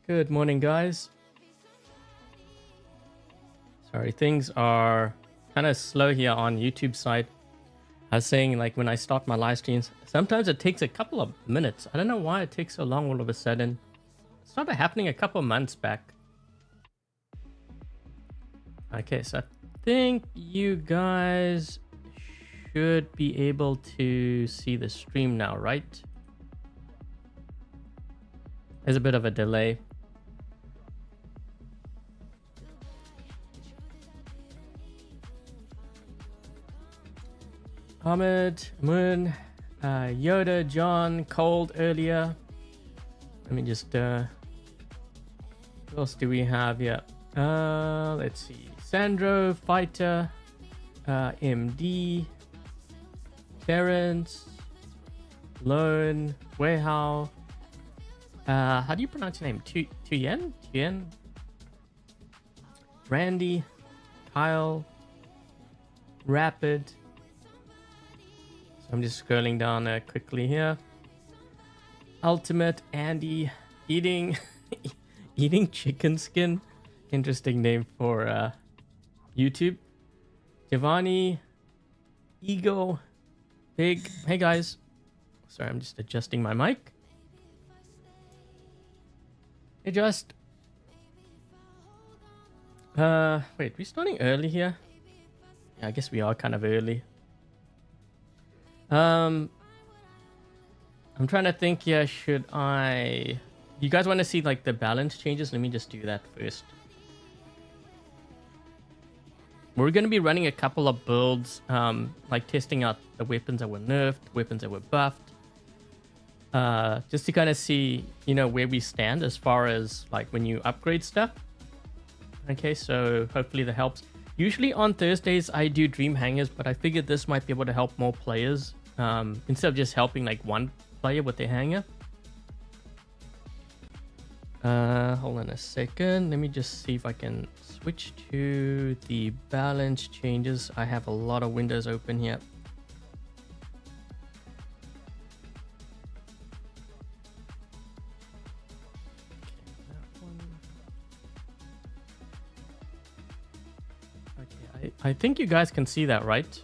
Good morning, guys. Sorry, things are kind of slow here on YouTube side. I was saying, like, when I start my live streams, sometimes it takes a couple of minutes. I don't know why it takes so long all of a sudden. It started happening a couple of months back. Okay, so I think you guys should be able to see the stream now, right? There's a bit of a delay. Ahmed, Moon, Yoda, John, Cold earlier. Let me just, what else do we have here? Let's see. Sandro, Fighter, MD, Terrence, Lone, Wehao. How do you pronounce your name? Tuyen? Tuyen? Randy, Kyle, Rapid. I'm just scrolling down quickly here. Ultimate Andy eating eating chicken skin. Interesting name for YouTube. Giovanni, Ego, Big. Hey guys. Sorry, I'm just adjusting my mic. Adjust. Wait, we're starting early here. Yeah, I guess we are kind of early. I'm trying to think here, should I... You guys want to see like the balance changes? Let me just do that first. We're going to be running a couple of builds, like testing out the weapons that were nerfed, weapons that were buffed. Just to kind of see, you know, where we stand as far as like when you upgrade stuff. Okay, so hopefully that helps. Usually on Thursdays, I do dream hangers, but I figured this might be able to help more players instead of just helping like one player with their hanger. Hold on a second. Let me just see if I can switch to the balance changes. I have a lot of windows open here. Okay, I think you guys can see that, right?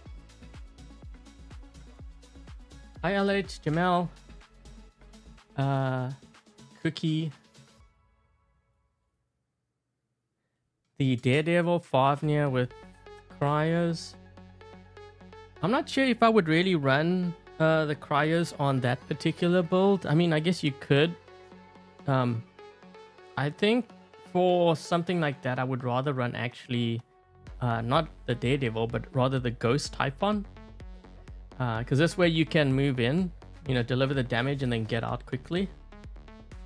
Hi LH, Jamel, Cookie, the Daredevil Fafnir with cryos. I'm not sure if I would really run the cryos on that particular build. I mean, I guess you could. I think for something like that, I would rather run actually not the Daredevil, but rather the Ghost Typhon. Because this way you can move in, you know, deliver the damage and then get out quickly.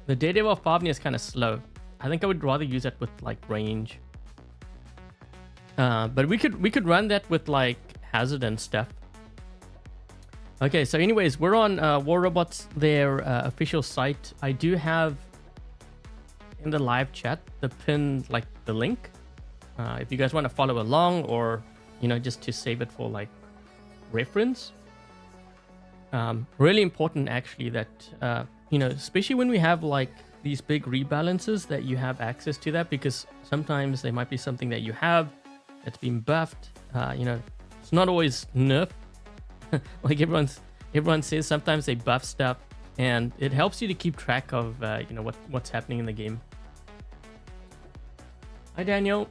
The Daredevil Fafnir is kind of slow. I think I would rather use it with like range. But we could run that with like hazard and stuff. Okay, so anyways, we're on War Robots, their official site. I do have in the live chat the pin, like the link. If you guys want to follow along, or you know, just to save it for like reference. Really important actually that you know, especially when we have like these big rebalances, that you have access to that, because sometimes there might be something that you have that's been buffed. You know, it's not always nerf. Like everyone says, sometimes they buff stuff, and it helps you to keep track of you know, what's happening in the game. Hi Daniel.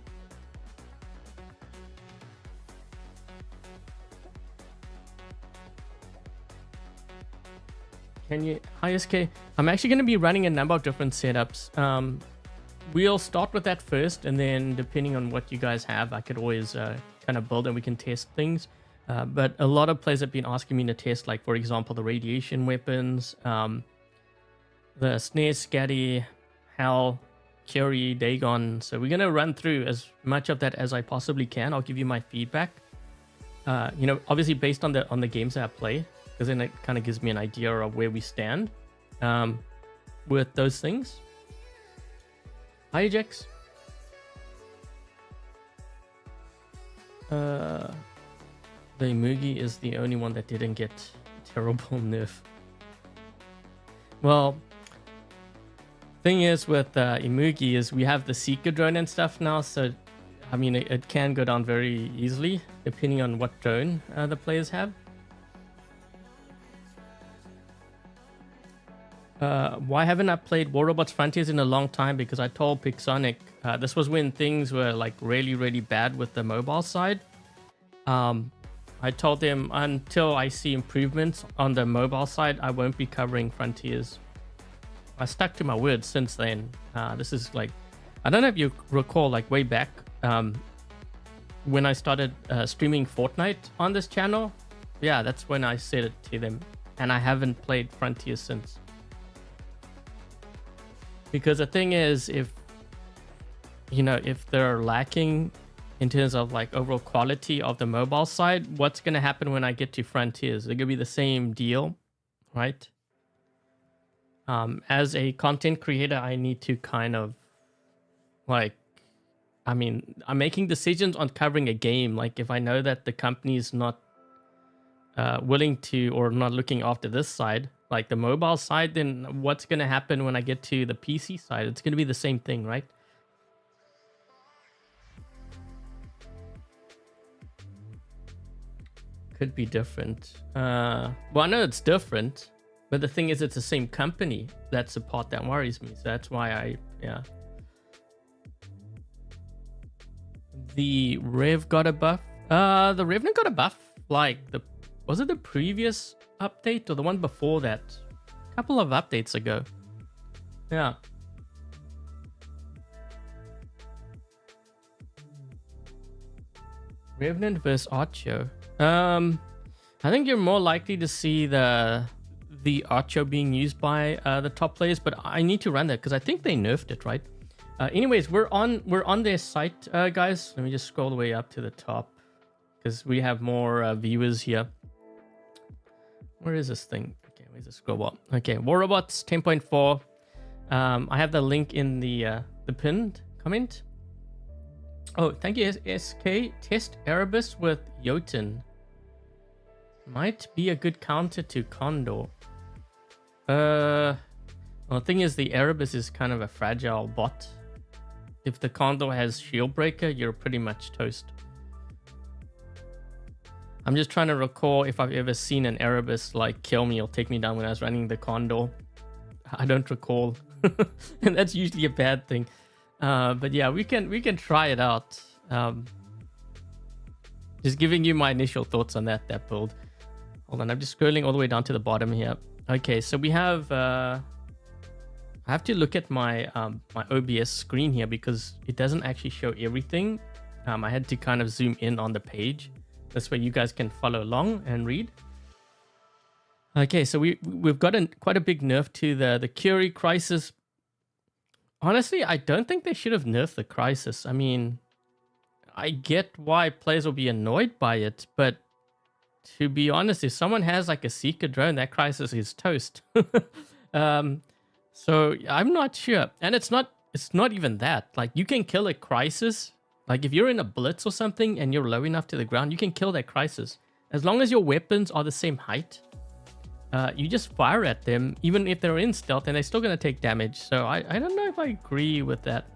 Can you... Hi SK. I'm actually going to be running a number of different setups. We'll start with that first, and then depending on what you guys have, I could always kind of build and we can test things. But a lot of players have been asking me to test, like, for example, the radiation weapons, the Snare, Scatty, Hel, Curie, Dagon. So we're going to run through as much of that as I possibly can. I'll give you my feedback. You know, obviously based on the games that I play, because then it kind of gives me an idea of where we stand with those things. Hi, Ajax. The Mugi is the only one that didn't get terrible nerf. Well, Thing is with Imugi is we have the Seeker drone and stuff now, so I mean it can go down very easily depending on what drone the players have. Why haven't I played War Robots Frontiers in a long time? Because I told Pixonic this was when things were like really bad with the mobile side. I told them until I see improvements on the mobile side, I won't be covering Frontiers. I stuck to my word since then. This is like, I don't know if you recall, like way back when I started streaming Fortnite on this channel. Yeah, that's when I said it to them, and I haven't played Frontiers since. Because the thing is, if they're lacking in terms of like overall quality of the mobile side, what's going to happen when I get to Frontiers? They're going to be the same deal, right? As a content creator, I need to kind of like, I mean, I'm making decisions on covering a game. Like if I know that the company is not willing to or not looking after this side, like the mobile side, then what's going to happen when I get to the PC side? It's going to be the same thing, right? Could be different. Well, I know it's different, but the thing is, it's the same company. That's the part that worries me. So that's why yeah. The Rev got a buff. The Revenant got a buff. Like was it the previous update or the one before that? A couple of updates ago. Yeah. Revenant versus Archo. I think you're more likely to see the Archo being used by the top players, but I need to run that because I think they nerfed it, right? Anyways, we're on their site, guys. Let me just scroll the way up to the top because we have more viewers here. Where is this thing? Okay, where's the scroll bar? Okay, War Robots 10.4. I have the link in the pinned comment. Oh, thank you, SK. Test Erebus with Jotun. Might be a good counter to Condor. Well, the thing is, the Erebus is kind of a fragile bot. If the Condor has Shield Breaker, you're pretty much toast. I'm just trying to recall if I've ever seen an Erebus like kill me or take me down when I was running the Condor. I don't recall. And that's usually a bad thing. But yeah, we can try it out. Just giving you my initial thoughts on that build. Hold on, I'm just scrolling all the way down to the bottom here. Okay, so we have I have to look at my my OBS screen here because it doesn't actually show everything. I had to kind of zoom in on the page. This way you guys can follow along and read. Okay, so we've got quite a big nerf to the Curie Crisis. Honestly, I don't think they should have nerfed the Crisis. I mean, I get why players will be annoyed by it, but to be honest, if someone has like a Seeker drone, that Crisis is toast. So I'm not sure. And it's not even that. Like you can kill a Crisis. Like if you're in a blitz or something and you're low enough to the ground, you can kill that Crisis. As long as your weapons are the same height, you just fire at them, even if they're in stealth, and they're still going to take damage. So I don't know if I agree with that.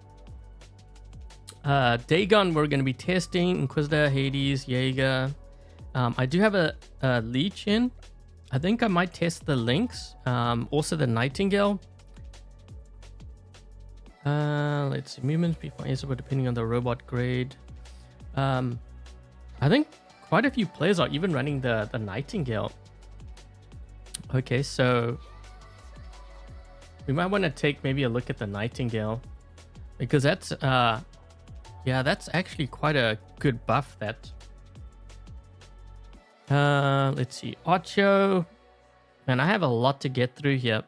Dagon, we're going to be testing. Inquisitor, Hades, Jaeger. I do have a Leech in. I think I might test the Lynx. Also the Nightingale. Let's see. Movements before Acer, depending on the robot grade. I think quite a few players are even running the Nightingale. Okay, so we might want to take maybe a look at the Nightingale because that's yeah, that's actually quite a good buff. That let's see, Archo, man, I have a lot to get through here.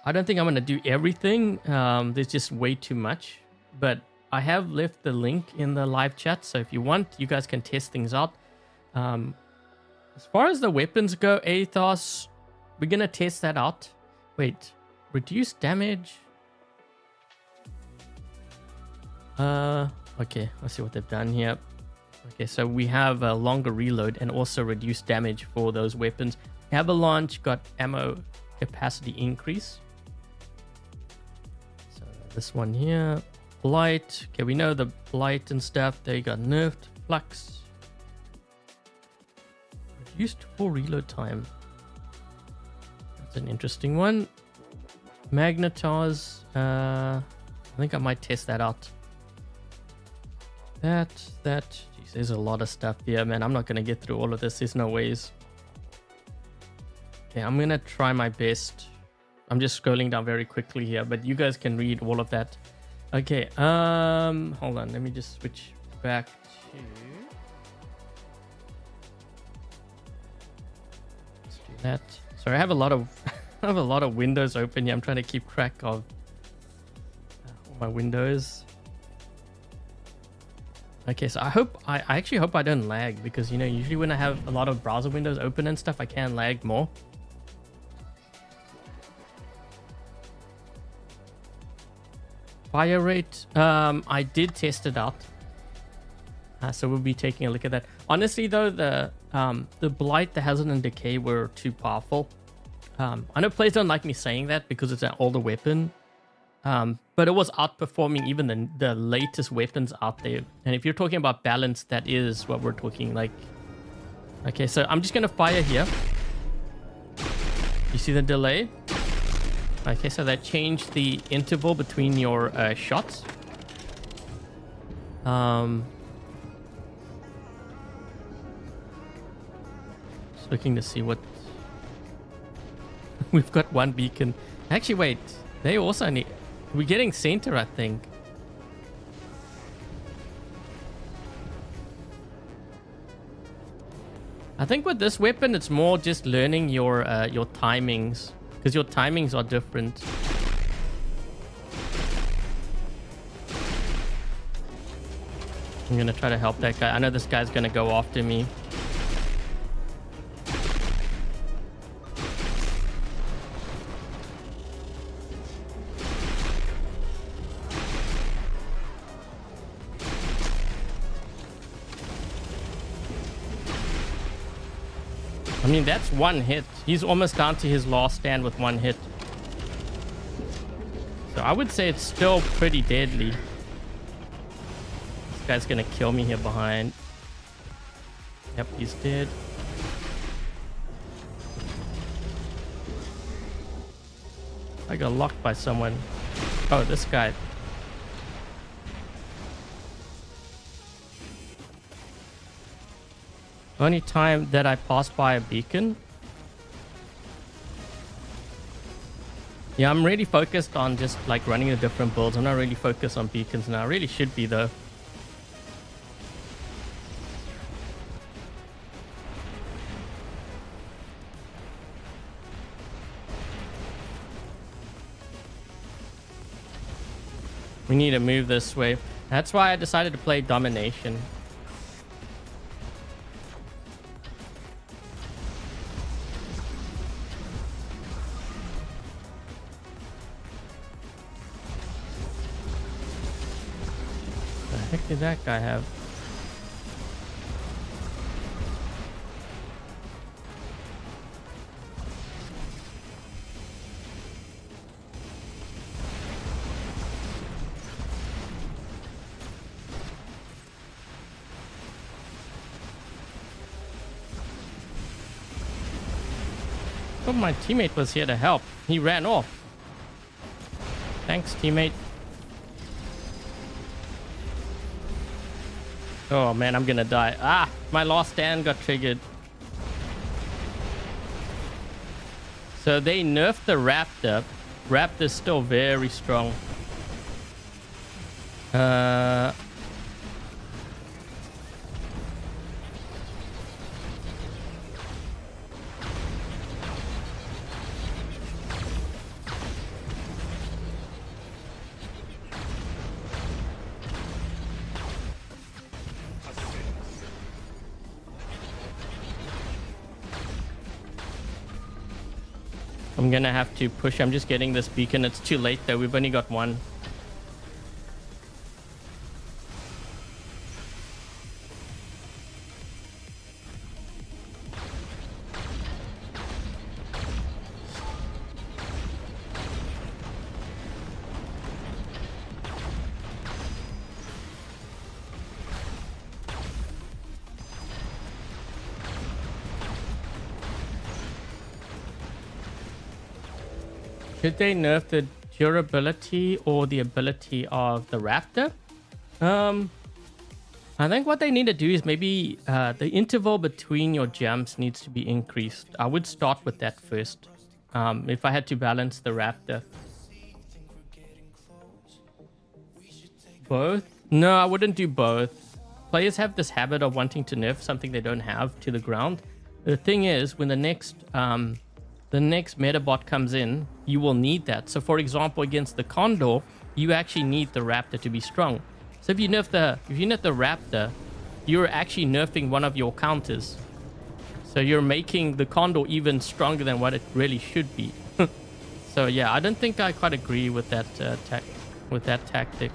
I don't think I'm gonna do everything. There's just way too much, but I have left the link in the live chat, so if you want, you guys can test things out. As far as the weapons go, Aethos, we're gonna test that out. Wait, reduce damage. Okay, let's see what they've done here. Okay, so we have a longer reload and also reduced damage for those weapons. Avalanche got ammo capacity increase. This one here, Blight. Okay, we know the Blight and stuff. There you got nerfed. Flux. Reduced full reload time. That's an interesting one. Magnetars. I think I might test that out. That. Jeez, there's a lot of stuff here, man. I'm not going to get through all of this. There's no ways. Okay, I'm going to try my best. I'm just scrolling down very quickly here, but you guys can read all of that. Okay, hold on. Let me just switch back to... Let's do that. Sorry, I have a lot of I have a lot of windows open here. I'm trying to keep track of all my windows. Okay, so I actually hope I don't lag, because, you know, usually when I have a lot of browser windows open and stuff, I can lag more. Fire rate, I did test it out, so we'll be taking a look at that. Honestly though, the Blight, the Hazard and Decay were too powerful. I know players don't like me saying that because it's an older weapon, but it was outperforming even the latest weapons out there. And if you're talking about balance, that is what we're talking like. Okay, so I'm just gonna fire here. You see the delay? Okay, so that changed the interval between your shots. Just looking to see what... We've got one beacon. Actually, wait. They also need... We're getting center, I think. I think with this weapon, it's more just learning your timings. Because your timings are different. I'm going to try to help that guy. I know this guy's going to go after me. I mean, that's one hit. He's almost down to his last stand with one hit. So I would say it's still pretty deadly. This guy's gonna kill me here behind. Yep, he's dead. I got locked by someone. Oh, this guy. Only time that I pass by a beacon. Yeah, I'm really focused on just like running the different builds. I'm not really focused on beacons now. I really should be though. We need to move this way. That's why I decided to play Domination. What the heck did that guy have? Oh, my teammate was here to help. He ran off. Thanks, teammate. Oh man, I'm gonna die. Ah, my last stand got triggered. So they nerfed the Raptor. Raptor's still very strong. I'm gonna have to push. I'm just getting this beacon. It's too late though. We've only got one. Should they nerf the durability or the ability of the Raptor? I think what they need to do is maybe the interval between your jumps needs to be increased. I would start with that first. If I had to balance the Raptor. Both? No, I wouldn't do both. Players have this habit of wanting to nerf something they don't have to the ground. The thing is, when the next Metabot comes in, you will need that. So for example, against the Condor, you actually need the Raptor to be strong. So if you nerf the Raptor, you're actually nerfing one of your counters. So you're making the Condor even stronger than what it really should be. So yeah, I don't think I quite agree with that tactic.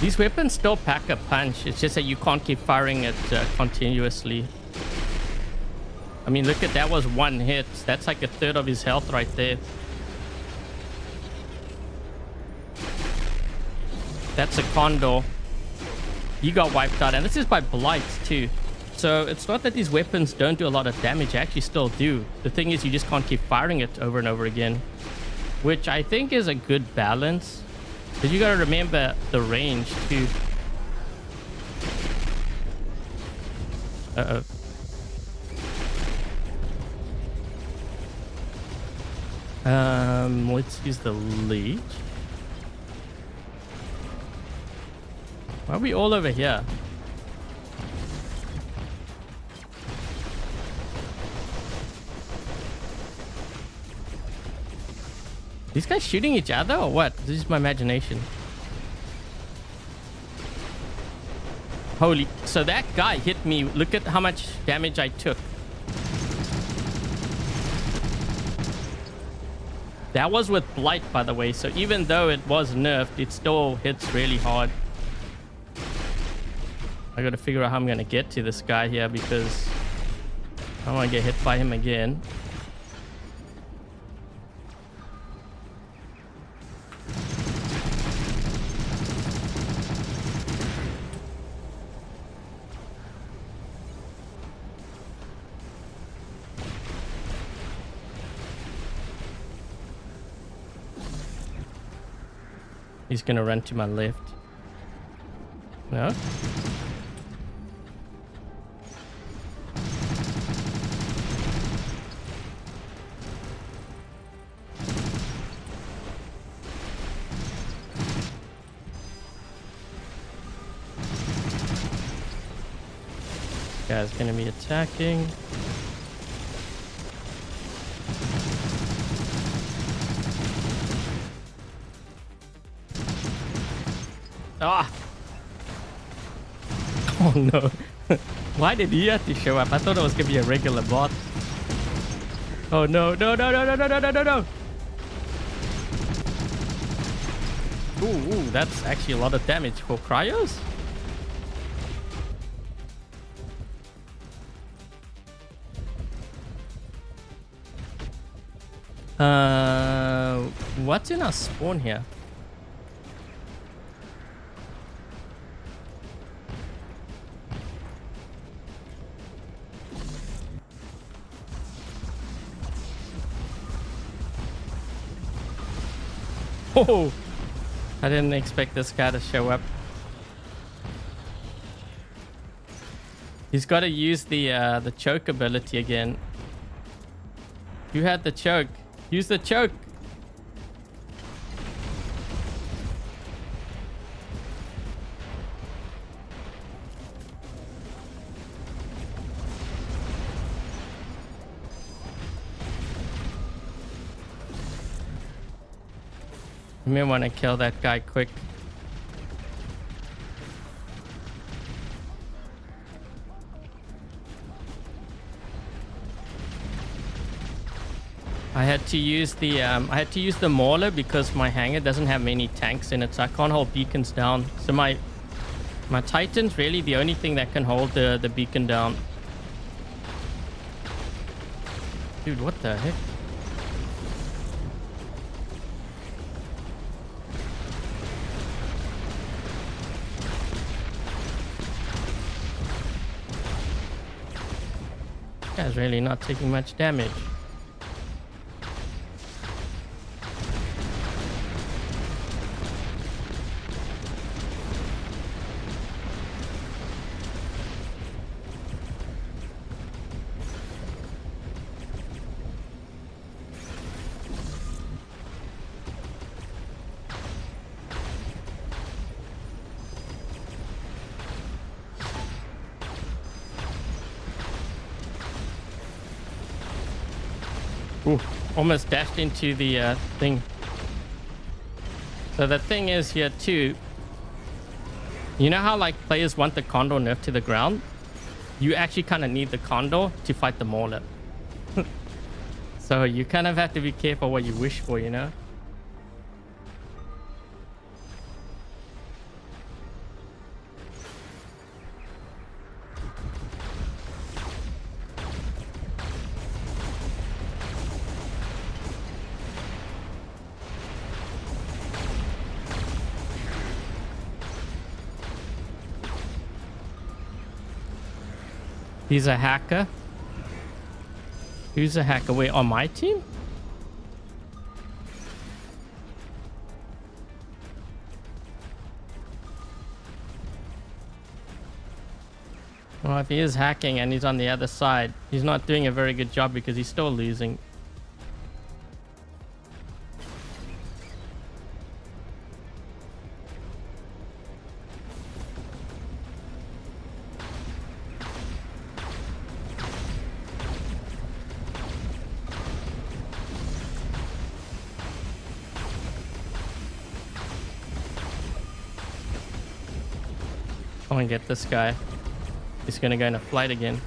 These weapons still pack a punch. It's just that you can't keep firing it continuously. I mean, look at that, was one hit. That's like a third of his health right there. That's a Condor. He got wiped out. And this is by Blights too. So it's not that these weapons don't do a lot of damage. They actually still do. The thing is, you just can't keep firing it over and over again. Which I think is a good balance. But you gotta remember the range too. Uh-oh. Let's use the leech. Why are we all over here? These guys shooting each other or what? This is my imagination. Holy, so that guy hit me. Look at how much damage I took. That was with Blight, by the way. So even though it was nerfed, it still hits really hard. I gotta figure out how I'm gonna get to this guy here because I don't want to get hit by him again. He's gonna run to my left. No? Guy's gonna be attacking. Ah! Oh no. Why did he have to show up? I thought it was gonna be a regular bot. Oh no, no, no, no, no, no, no, no, no, no! Ooh, that's actually a lot of damage for cryos. What's in our spawn here? Oh, I didn't expect this guy to show up. He's got to use the choke ability again. You had the choke. Use the choke. You may want to kill that guy quick. I had to use the mauler because my hangar doesn't have many tanks in it, so I can't hold beacons down. So my Titan's really the only thing that can hold the beacon down. Dude, what the heck? This guy's really not taking much damage. Ooh, almost dashed into the thing. So the thing is here too, you know how like players want the condor nerfed to the ground? You actually kind of need the condor to fight the mauler. So you kind of have to be careful what you wish for, you know? He's a hacker. Who's a hacker? Wait, on my team? Well, if he is hacking and he's on the other side, he's not doing a very good job because he's still losing. Try and get this guy. He's gonna go in a flight again.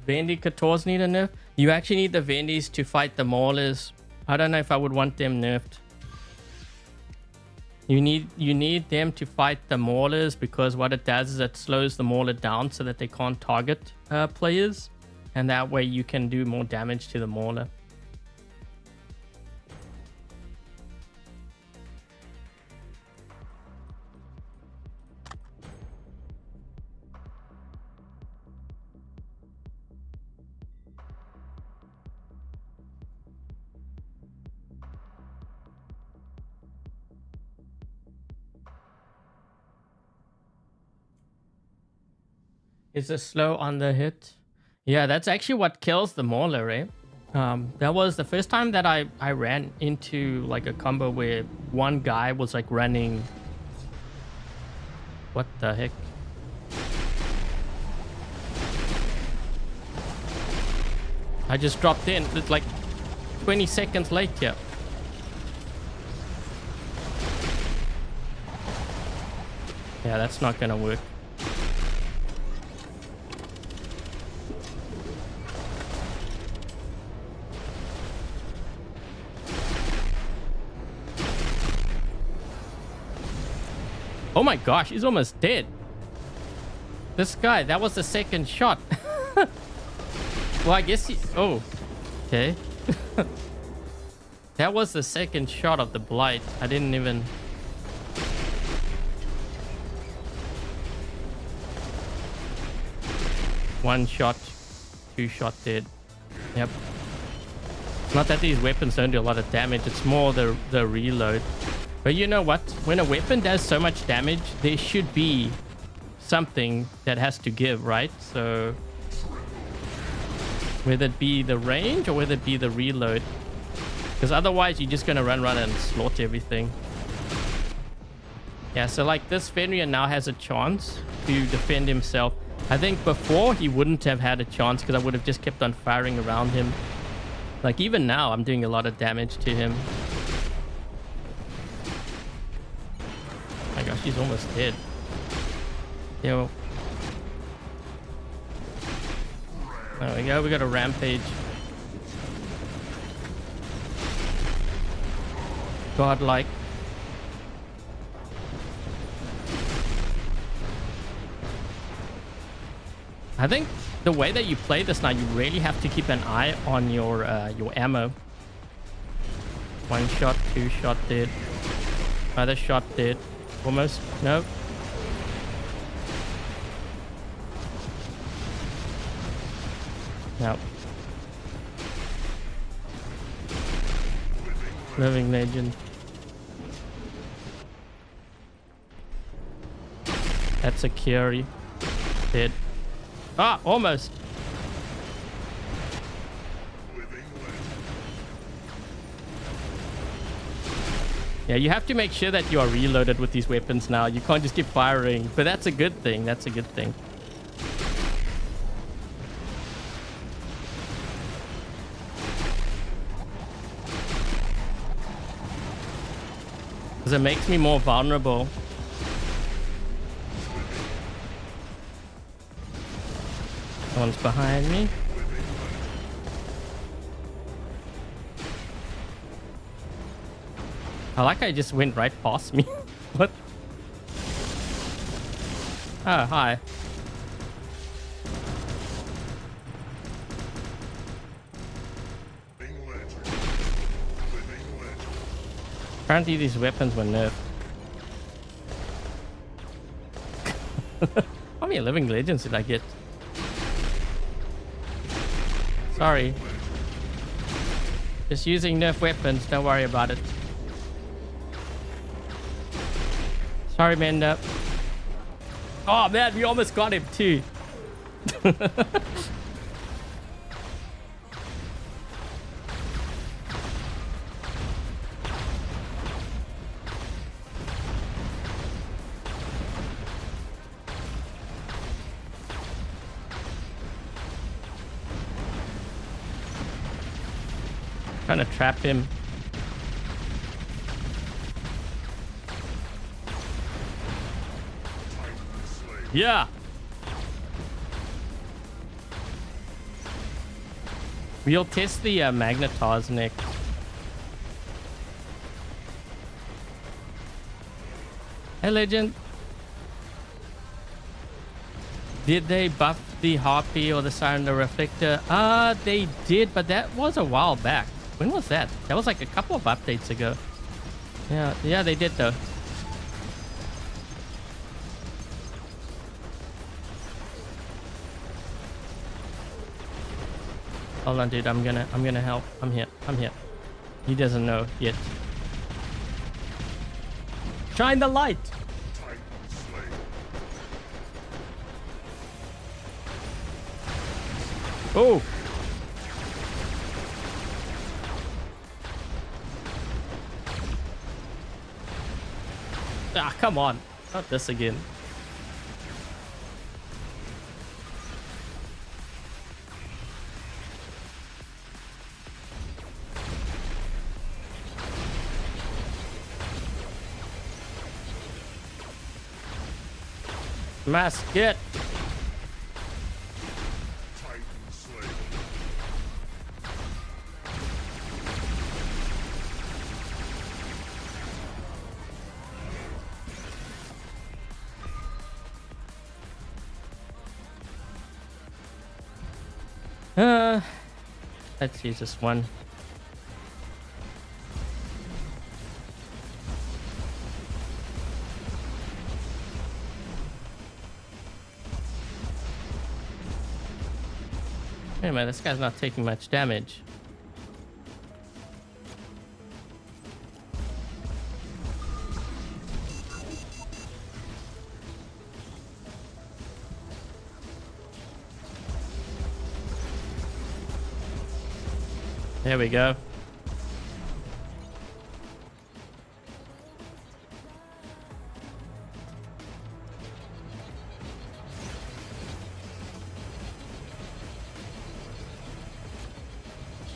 Vendicators need a nerf. You actually need the Vendis to fight the maulers. I don't know if I would want them nerfed. You need them to fight the maulers because what it does is it slows the mauler down so that they can't target players, and that way you can do more damage to the mauler. Is it slow on the hit? Yeah, that's actually what kills the mauler, right? That was the first time that I ran into like a combo where one guy was like running. What the heck? I just dropped in. It's like 20 seconds late here. Yeah, that's not gonna work. Oh my gosh, he's almost dead. This guy, that was the second shot. Well, I guess he... Oh, okay. That was the second shot of the Blight. I didn't even... One shot, two shot dead. Yep. Not that these weapons don't do a lot of damage. It's more the reload. But you know what? When a weapon does so much damage, there should be something that has to give, right? So whether it be the range or whether it be the reload. Because otherwise you're just going to run and slaughter everything. Yeah, so like this Fenrir now has a chance to defend himself. I think before he wouldn't have had a chance because I would have just kept on firing around him. Like even now, I'm doing a lot of damage to him. Oh my gosh, he's almost dead. Yo. There we go, we got a rampage. Godlike. I think the way that you play this now, you really have to keep an eye on your ammo. One shot, two shot dead. Another shot dead. Almost. Nope. Nope. Living legend. That's a Curie. Dead. Ah, almost. Yeah, you have to make sure that you are reloaded with these weapons now. You can't just keep firing. But that's a good thing. That's a good thing. Because it makes me more vulnerable. One's behind me. I like I just went right past me. What? Oh, hi. Apparently these weapons were nerfed. How many living legends did I get? Sorry. Just using nerf weapons, don't worry about it. Sorry, man. Oh man, we almost got him too. Trying to trap him. Yeah. We'll test the Magnetars next. Hey, Legend. Did they buff the Harpy or the Siren the Reflector? They did, but that was a while back. When was that? That was like a couple of updates ago. Yeah, they did though. Hold on, dude. I'm gonna help. I'm here. He doesn't know yet. Shine the light. Oh. Ah, come on. Not this again. Mask it. Let's use this one. Wait a minute, this guy's not taking much damage. There we go.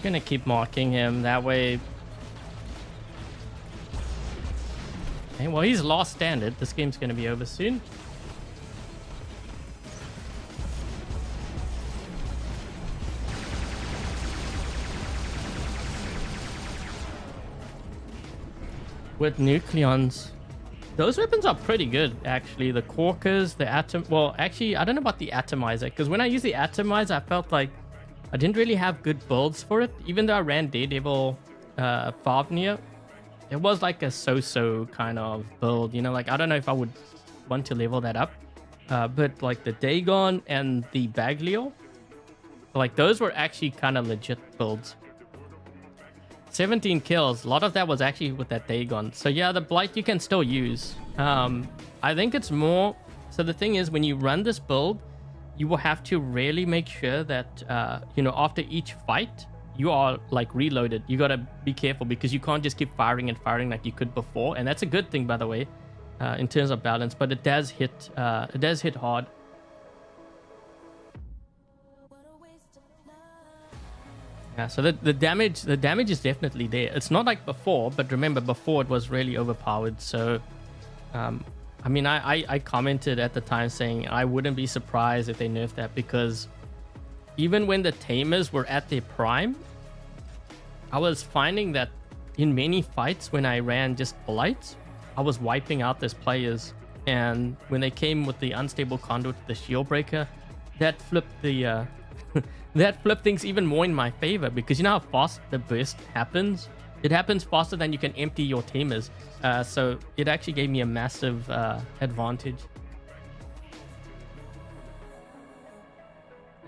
Gonna keep marking him that way. Okay, well, he's lost standard. This game's gonna be over soon. With nucleons, those weapons are pretty good, actually. The Corkers, the Atom... Well, actually, I don't know about the Atomizer, because when I used the Atomizer, I felt like I didn't really have good builds for it. Even though I ran Daredevil Fafnir, it was like a so-so kind of build, you know? Like, I don't know if I would want to level that up. But, like, the Dagon and the Baglio, like, those were actually kind of legit builds. 17 kills. A lot of that was actually with that Dagon. So yeah, the Blight you can still use. I think it's more... So the thing is, when you run this build, you will have to really make sure that, you know, after each fight, you are like reloaded. You got to be careful because you can't just keep firing and firing like you could before. And that's a good thing, by the way, in terms of balance. But it does hit hard. Yeah, so the damage is definitely there. It's not like before, but remember, before it was really overpowered. So, I mean, I commented at the time saying I wouldn't be surprised if they nerfed that, because even when the Tamers were at their prime, I was finding that in many fights when I ran just Blights, I was wiping out these players. And when they came with the Unstable Conduit, the Shield Breaker, that flipped the... that flipped things even more in my favor, because you know how fast the burst happens? It happens faster than you can empty your Tamers. So it actually gave me a massive advantage.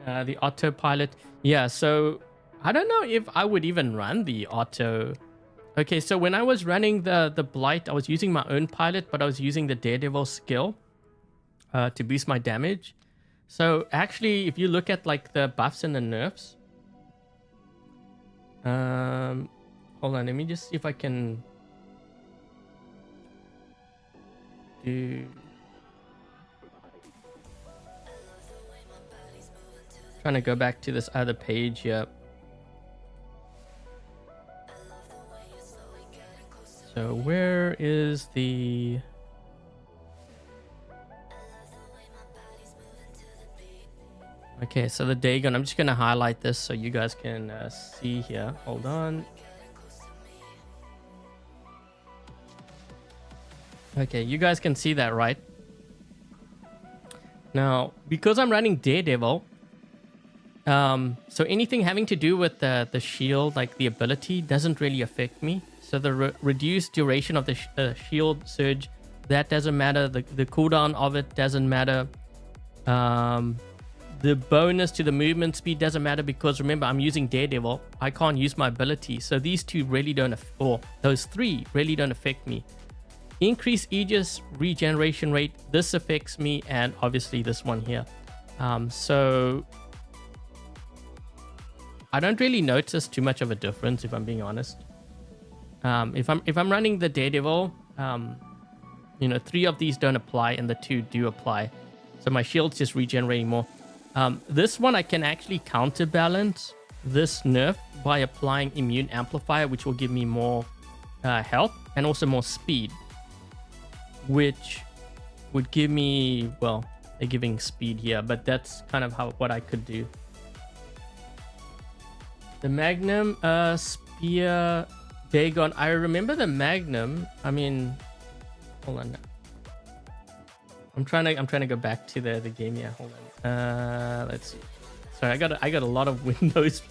The autopilot. Yeah, so I don't know if I would even run the auto. Okay, so when I was running the Blight, I was using my own pilot, but I was using the Daredevil skill to boost my damage. So actually, if you look at like the buffs and the nerfs, hold on, let me just see if I can do. Trying to go back to this other page here. So where is the... Okay, so the Dagon, I'm just going to highlight this so you guys can see here. Hold on. Okay, you guys can see that, right? Now, because I'm running Daredevil, so anything having to do with the shield, like the ability, doesn't really affect me. So the reduced duration of the shield surge, that doesn't matter. The cooldown of it doesn't matter. The bonus to the movement speed doesn't matter, because remember, I'm using Daredevil. I can't use my ability. So these two really don't, or those three really don't affect me. Increase Aegis regeneration rate. This affects me, and obviously this one here. So I don't really notice too much of a difference, if I'm being honest. If I'm running the Daredevil, you know, 3 of these don't apply and the 2 do apply. So my shield's just regenerating more. This one I can actually counterbalance this nerf by applying Immune Amplifier, which will give me more health and also more speed, which would give me, well, they're giving speed here, but that's kind of what I could do. The Magnum Spear Dagon. I remember the Magnum. I mean, hold on. I'm trying to go back to the game here. Hold on. Let's see. Sorry, I got a lot of windows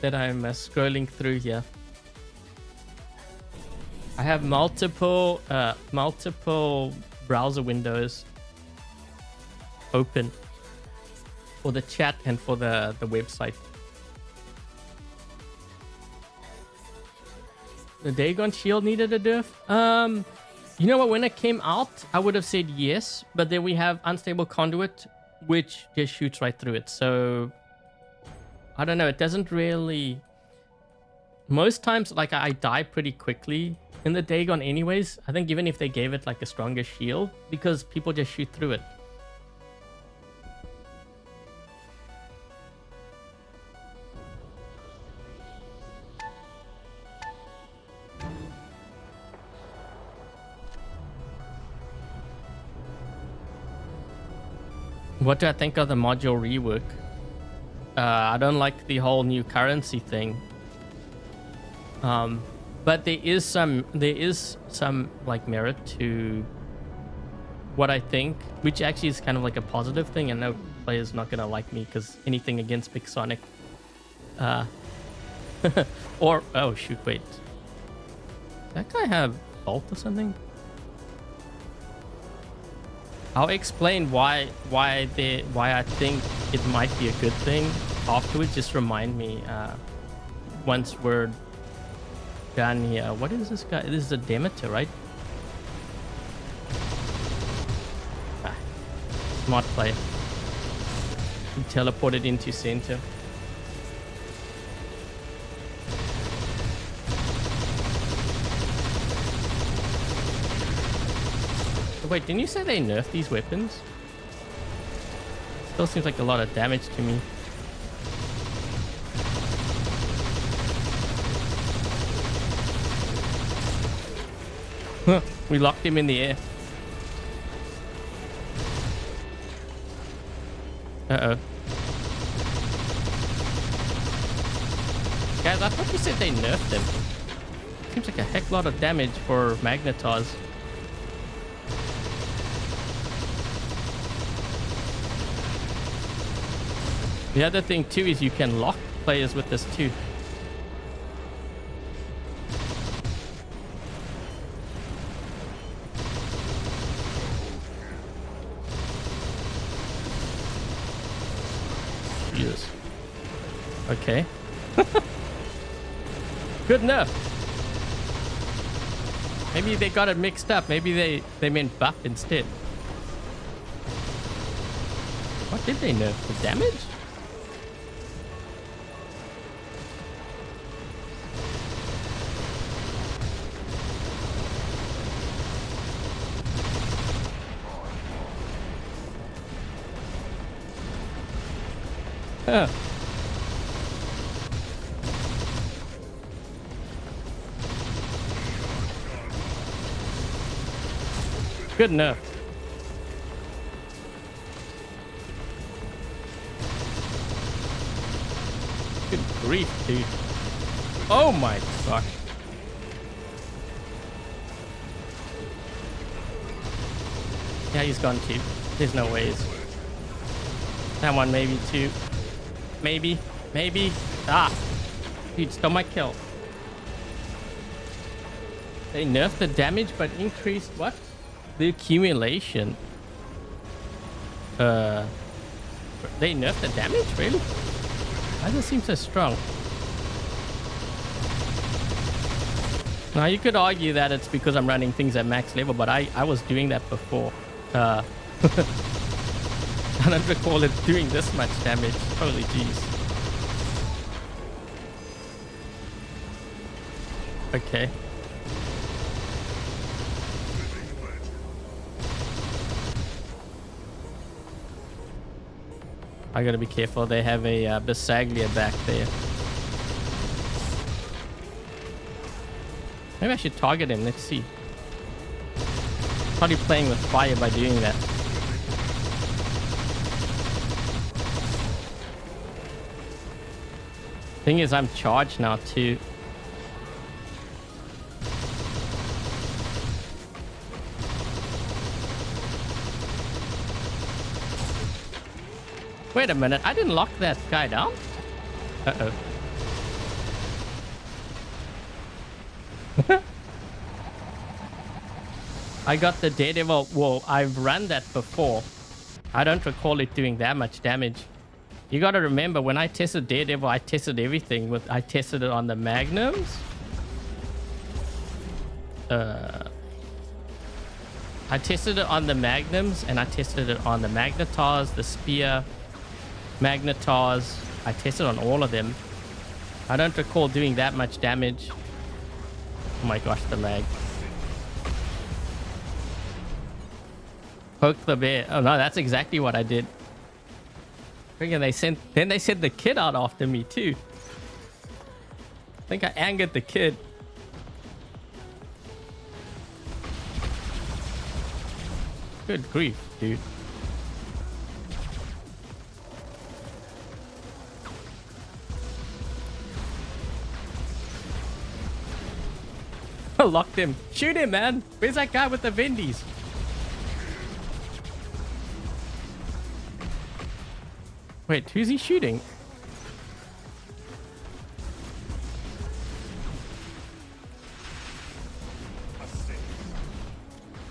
that I'm scrolling through here. I have multiple browser windows open for the chat and for the website. The Dagon shield needed a nerf. You know what? When it came out, I would have said yes, but then we have Unstable Conduit, which just shoots right through it. So I don't know. It doesn't really. Most times, like, I die pretty quickly in the Dagon anyways. I think even if they gave it like a stronger shield, because people just shoot through it. What do I think of the module rework? I don't like the whole new currency thing. But there is some like merit to what I think, which actually is kind of like a positive thing. I know players not gonna like me because anything against Pixonic. Or oh shoot, wait. Does that guy have bolt or something? I'll explain why I think it might be a good thing afterwards. Just remind me once we're done here. What is this guy? This is a Demeter, right? Smart player. He teleported into center. Wait, didn't you say they nerfed these weapons? Still seems like a lot of damage to me. Huh, we locked him in the air. Uh-oh. Guys, I thought you said they nerfed them. Seems like a heck lot of damage for Magnetars. The other thing too is you can lock players with this too. Jesus. Okay. Good enough. Maybe they got it mixed up. Maybe they meant buff instead. What did they nerf? The damage? Huh. Good enough. Good grief, dude. Oh my gosh. Yeah, he's gone too. There's no ways. That one maybe too. Maybe. Ah. Dude, stole my kill. They nerfed the damage but increased what? The accumulation. They nerfed the damage? Really? Why does it seem so strong? Now you could argue that it's because I'm running things at max level, but I was doing that before. I don't recall it doing this much damage. Holy jeez. Okay. I gotta be careful. They have a Bisaglia back there. Maybe I should target him. Let's see. Probably playing with fire by doing that. Thing is, I'm charged now too. Wait a minute, I didn't lock that guy down? Uh-oh. I got the Daredevil. Whoa, I've run that before. I don't recall it doing that much damage. You gotta remember, when I tested Daredevil, I tested everything. I tested it on the Magnums. I tested it on the Magnums, and I tested it on the Magnetars, the Spear, Magnetars. I tested on all of them. I don't recall doing that much damage. Oh my gosh, the lag. Poke the bear. Oh no, that's exactly what I did. Then they sent the kid out after me too. I think I angered the kid. Good grief, dude. Locked him. Shoot him, man. Where's that guy with the Vendies? Wait, who's he shooting?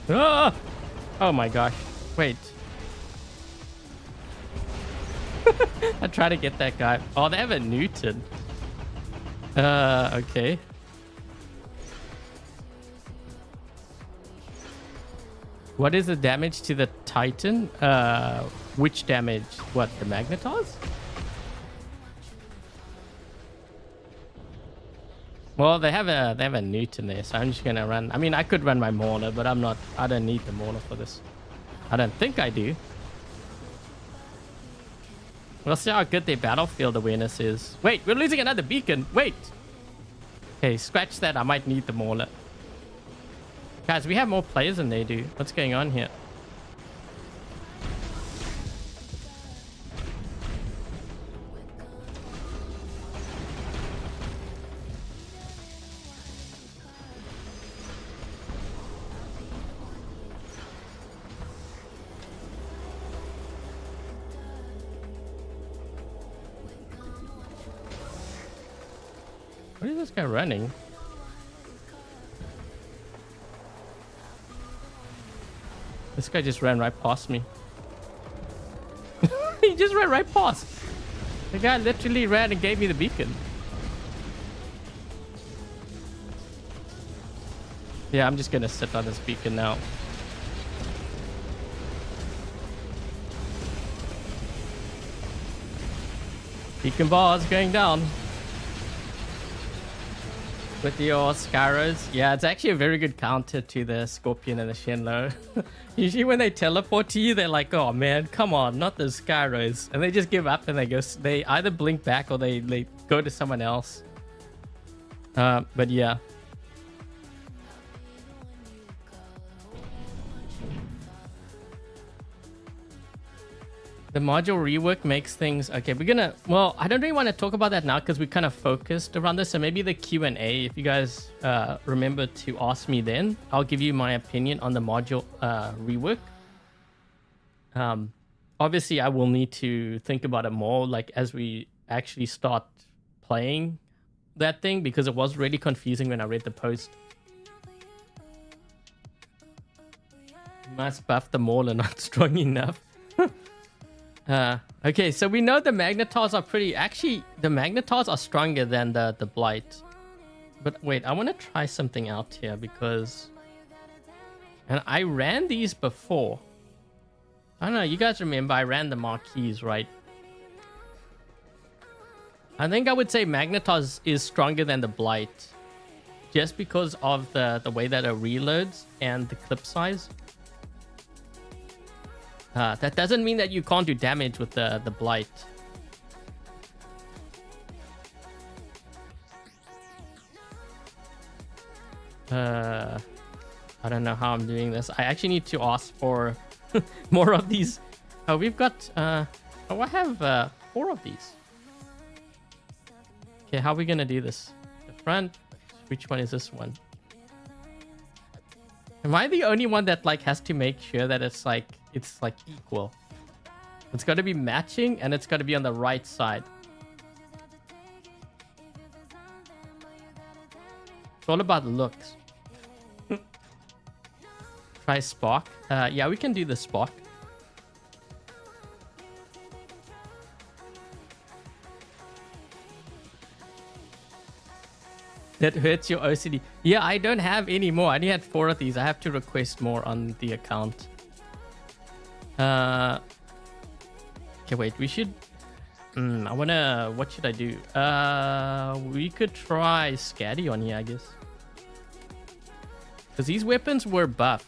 Ah! Oh my gosh. Wait. I try to get that guy. Oh, they have a Newton. Okay. What is the damage to the Titan? Which damage? What, the Magnetars? Well, they have a Newton there, so I'm just gonna run. I mean, I could run my Mauler, but I don't need the Mauler for this. I don't think I do. We'll see how good their battlefield awareness is. Wait, we're losing another beacon. Wait. Okay, scratch that. I might need the Mauler. Guys, we have more players than they do. What's going on here? Where is this guy running? This guy just ran right past me. He just ran right past. The guy literally ran and gave me the beacon. Yeah, I'm just gonna sit on this beacon now. Beacon bars going down. With your Scarrows. Yeah, it's actually a very good counter to the Scorpion and the Shenlo. Usually when they teleport to you, they're like, oh man, come on, not the Scarrows. And they just give up and they either blink back or they go to someone else. But yeah. The module rework makes things... Okay, we're gonna... Well, I don't really want to talk about that now because we kind of focused around this. So maybe the Q&A, if you guys remember to ask me then, I'll give you my opinion on the module rework. Obviously, I will need to think about it more, like, as we actually start playing that thing, because it was really confusing when I read the post. Must buff the Mauler, not strong enough. Okay, so we know the Magnetars are pretty... Actually, the Magnetars are stronger than the Blight. But wait, I want to try something out here because... And I ran these before. I don't know, you guys remember I ran the Marquis, right? I think I would say Magnetars is stronger than the Blight. Just because of the way that it reloads and the clip size. That doesn't mean that you can't do damage with the Blight. I don't know how I'm doing this. I actually need to ask for more of these. Oh, we've got... oh, I have 4 of these. Okay, how are we gonna do this? The front? Which one is this one? Am I the only one that like has to make sure that it's like equal? It's got to be matching and it's got to be on the right side. It's all about looks. Try Spark. Yeah, we can do the Spark. That hurts your OCD. Yeah, I don't have any more. I only had 4 of these. I have to request more on the account. Okay, wait. We should... I wanna... What should I do? We could try Scatty on here, I guess. Because these weapons were buffed.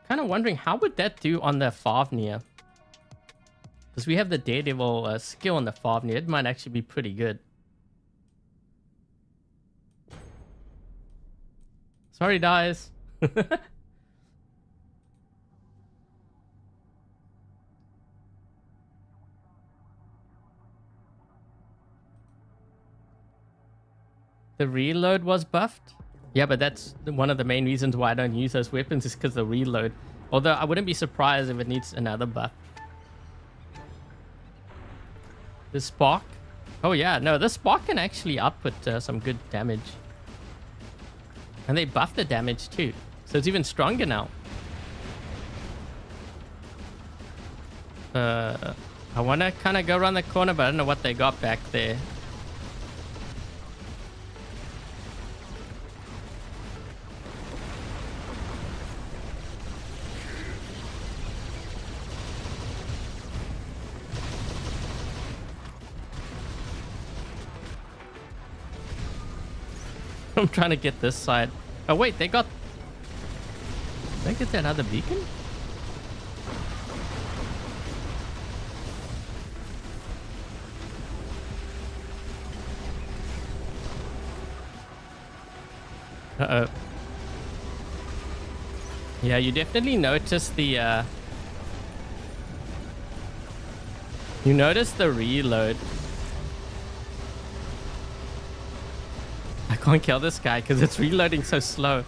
Kind of wondering how would that do on the Fafnir, because we have the Daredevil skill on the Fafnir. It might actually be pretty good. Sorry, guys. The reload was buffed? Yeah, but that's one of the main reasons why I don't use those weapons is because the reload. Although I wouldn't be surprised if it needs another buff. The spark? Oh yeah, no, the spark can actually output some good damage. And they buffed the damage too. So it's even stronger now. I want to kind of go around the corner, but I don't know what they got back there. I'm trying to get this side. Oh wait, they got... Did they get that other beacon? Uh-oh. Yeah, you definitely notice the... You notice the reload. I can't kill this guy because it's reloading so slow.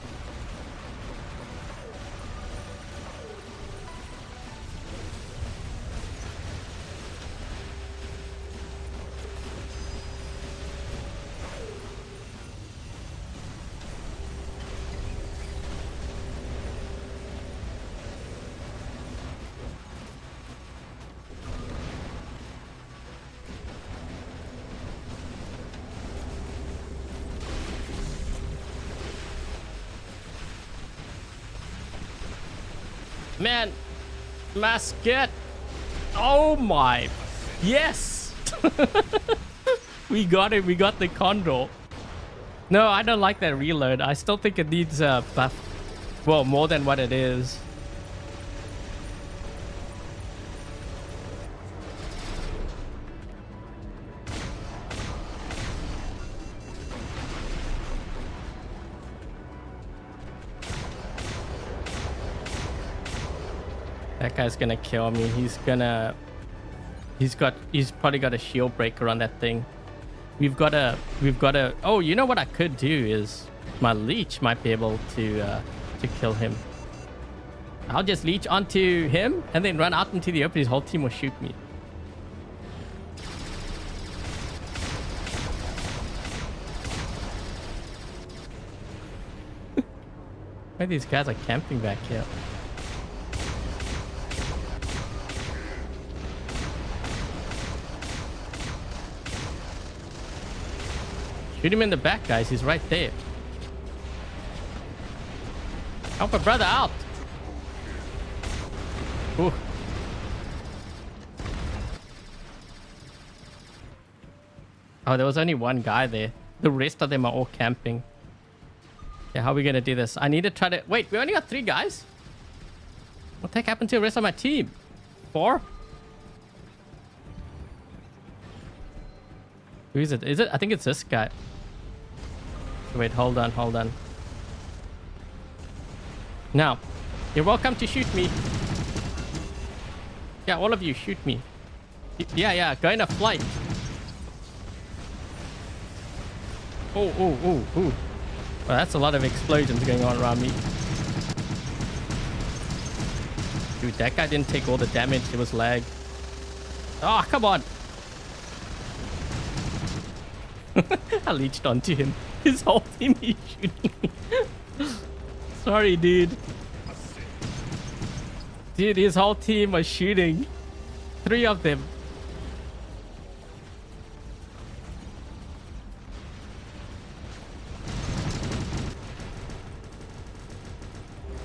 Man, Masket. Oh my. Yes. We got it. We got the condor. No, I don't like that reload. I still think it needs a buff. Well, more than what it is. That guy's gonna kill me. He's probably got a shield breaker on that thing. We've got a, oh, you know what I could do is my leech might be able to kill him. I'll just leech onto him and then run out into the open. His whole team will shoot me. Why these guys are camping back here? Shoot him in the back, guys. He's right there. Help a brother out. Ooh. Oh, there was only one guy there. The rest of them are all camping. Yeah, how are we going to do this? I need to try to... Wait, we only got 3 guys? What the heck happened to the rest of my team? 4? Who is it? Is it? I think it's this guy. Wait, hold on, hold on. Now, you're welcome to shoot me. Yeah, all of you, shoot me. Yeah, go in a flight. Oh. Well, that's a lot of explosions going on around me. Dude, that guy didn't take all the damage. It was lag. Oh, come on. I leeched onto him. His whole team is shooting me. Sorry, dude. Dude, his whole team was shooting. 3 of them.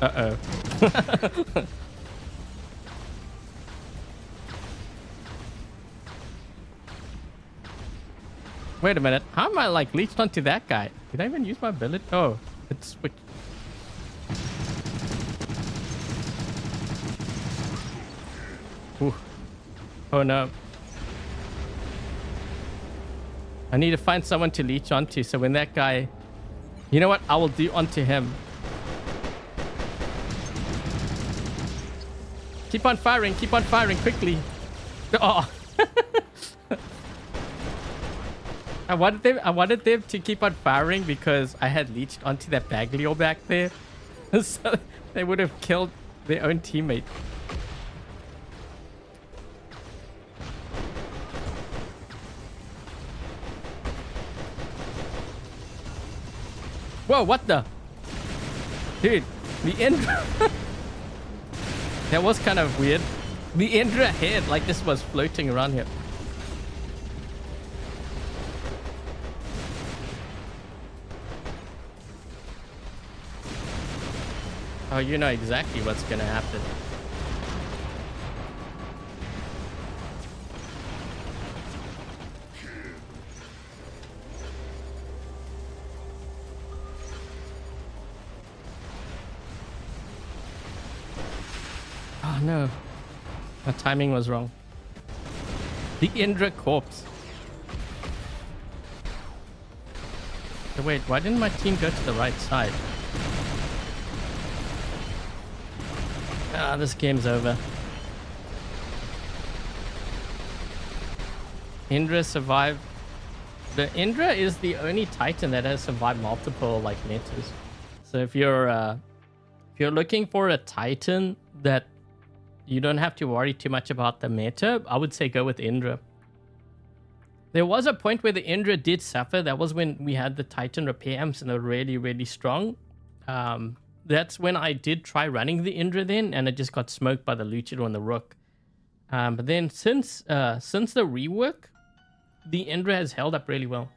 Uh-oh. Wait a minute. How am I like leeched onto that guy? Did I even use my ability? Oh, it's switched. Ooh. Oh no. I need to find someone to leech onto. So when that guy... You know what? I will do onto him. Keep on firing quickly. Oh. I wanted them to keep on firing because I had leached onto that Baglio back there. So they would have killed their own teammate. Whoa, what the? Dude, the Indra. That was kind of weird. The Indra head like this was floating around here. Oh, you know exactly what's gonna happen. Oh no. My timing was wrong. The Indra corpse. So wait, why didn't my team go to the right side? Ah, this game's over. Indra survived. The Indra is the only Titan that has survived multiple like metas. So if you're looking for a Titan that you don't have to worry too much about the meta, I would say go with Indra. There was a point where the Indra did suffer. That was when we had the Titan repair amps and they're really, really strong. That's when I did try running the Indra then, and it just got smoked by the Luchador and the Rook. But then since the rework, the Indra has held up really well.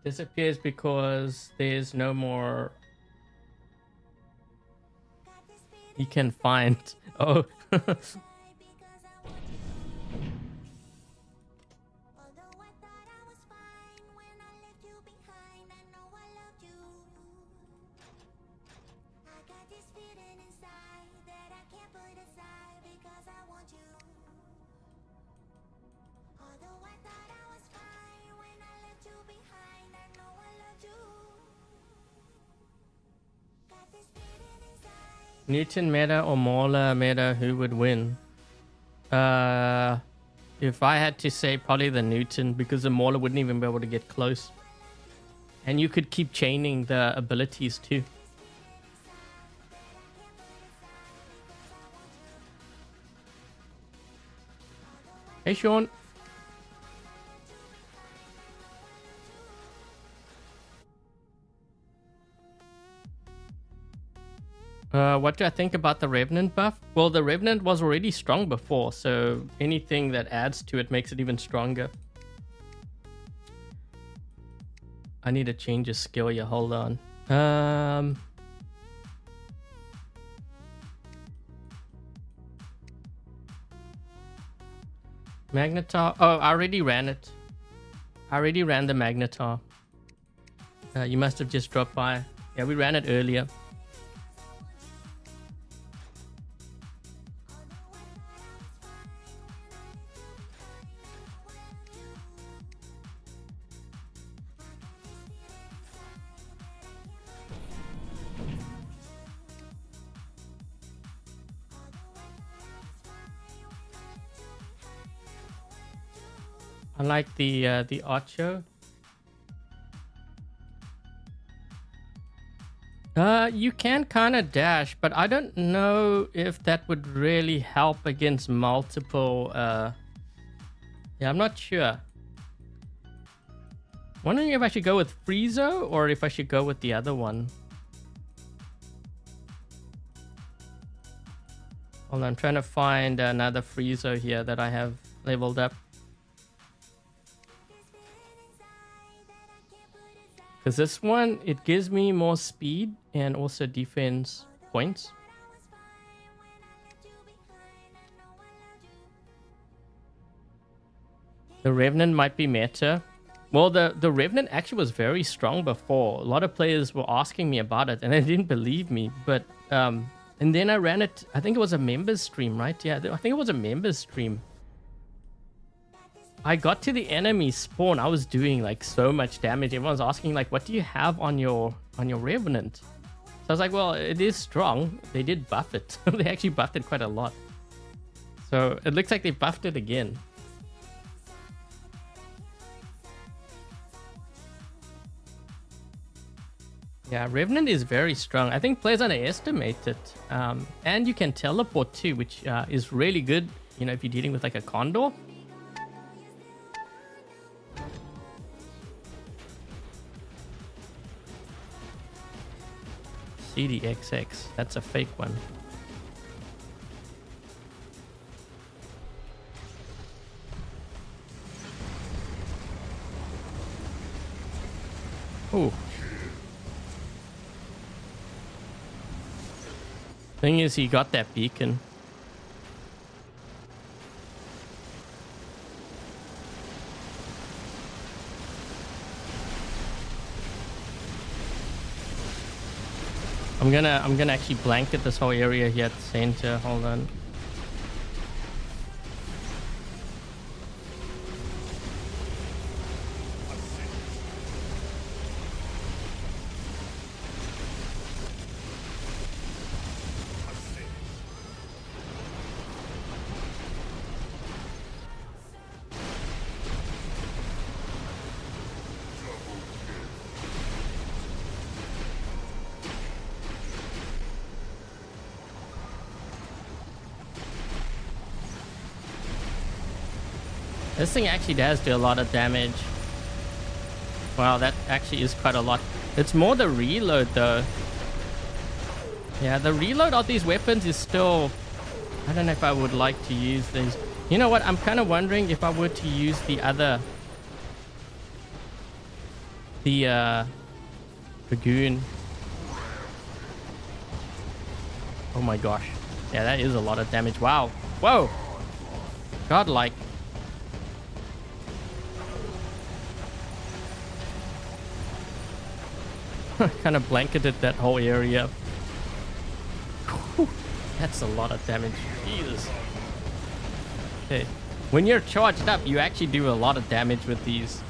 Disappears because there's no more he can find. Oh. Newton meta or Mauler meta, who would win? If I had to say, probably the Newton, because the Mauler wouldn't even be able to get close. And you could keep chaining the abilities too. Hey, Sean. What do I think about the Revenant buff? Well, the Revenant was already strong before, so anything that adds to it makes it even stronger. I need to change a skill here. Hold on. Magnetar. Oh, I already ran it. I already ran the Magnetar. You must have just dropped by. Yeah, we ran it earlier. I like the Archer. You can kind of dash, but I don't know if that would really help against multiple. Yeah, I'm not sure. Wondering if I should go with Friezo or if I should go with the other one. Hold on, I'm trying to find another Friezo here that I have leveled up. Because this one, it gives me more speed and also defense points. The Revenant might be meta. Well, the Revenant actually was very strong before. A lot of players were asking me about it and they didn't believe me. But, and then I ran it, I think it was a members stream, right? Yeah, I think it was a members stream. I got to the enemy spawn. I was doing like so much damage. Everyone's asking like, what do you have on your Revenant? So I was like, well, it is strong. They did buff it. They actually buffed it quite a lot. So it looks like they buffed it again. Yeah, Revenant is very strong. I think players underestimate it. And you can teleport too, which is really good, you know, if you're dealing with like a Condor. CDXX, that's a fake one. Ooh. Thing is, he got that beacon. I'm gonna actually blanket this whole area here at the center. Hold on. This thing actually does do a lot of damage. Wow, that actually is quite a lot. It's more the reload though. Yeah, the reload of these weapons is still... I don't know if I would like to use these. You know what? I'm kind of wondering if I were to use the other... The Dragoon. Oh my gosh. Yeah, that is a lot of damage. Wow. Whoa. Godlike. Kind of blanketed that whole area. Whew, that's a lot of damage. Jesus. Okay. When you're charged up, you actually do a lot of damage with these.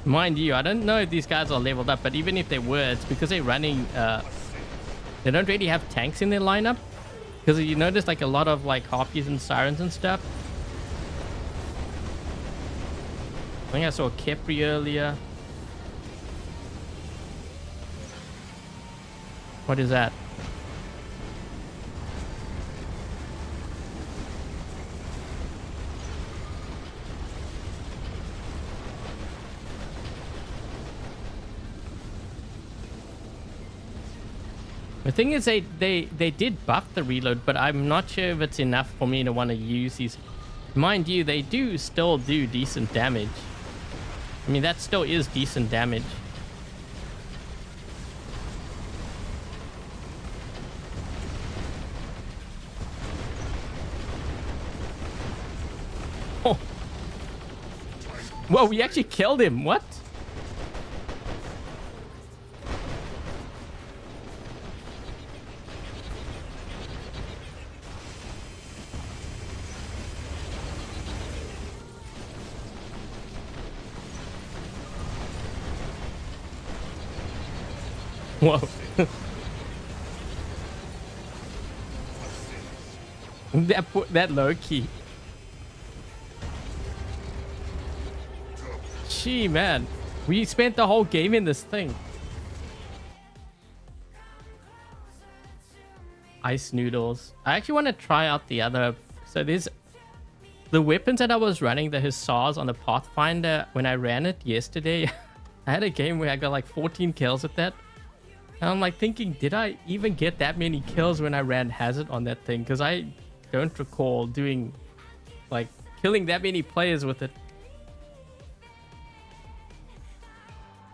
Mind you, I don't know if these guys are leveled up, but even if they were, it's because they're running... they don't really have tanks in their lineup. Because you notice like a lot of like Harpies and Sirens and stuff. I think I saw Capri earlier. What is that? The thing is, they did buff the reload, but I'm not sure if it's enough for me to want to use these. Mind you, they do still do decent damage. I mean, that still is decent damage. Oh. Whoa, we actually killed him. What? Whoa. that low key. Gee, man. We spent the whole game in this thing. Ice noodles. I actually want to try out the other. So there's the weapons that I was running, the Hussars on the Pathfinder. When I ran it yesterday, I had a game where I got like 14 kills with that. And I'm like thinking, did I even get that many kills when I ran Hazard on that thing? Because I don't recall doing, like, killing that many players with it.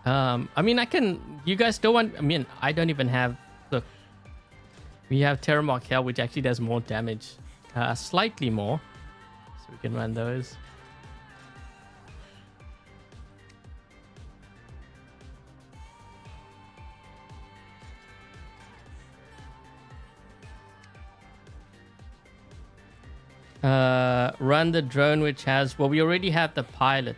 I mean, I can... You guys still want... I mean, I don't even have... Look. We have Terramark Hel, which actually does more damage. Slightly more. So we can run those. Run the drone, which has... Well, we already have the pilot.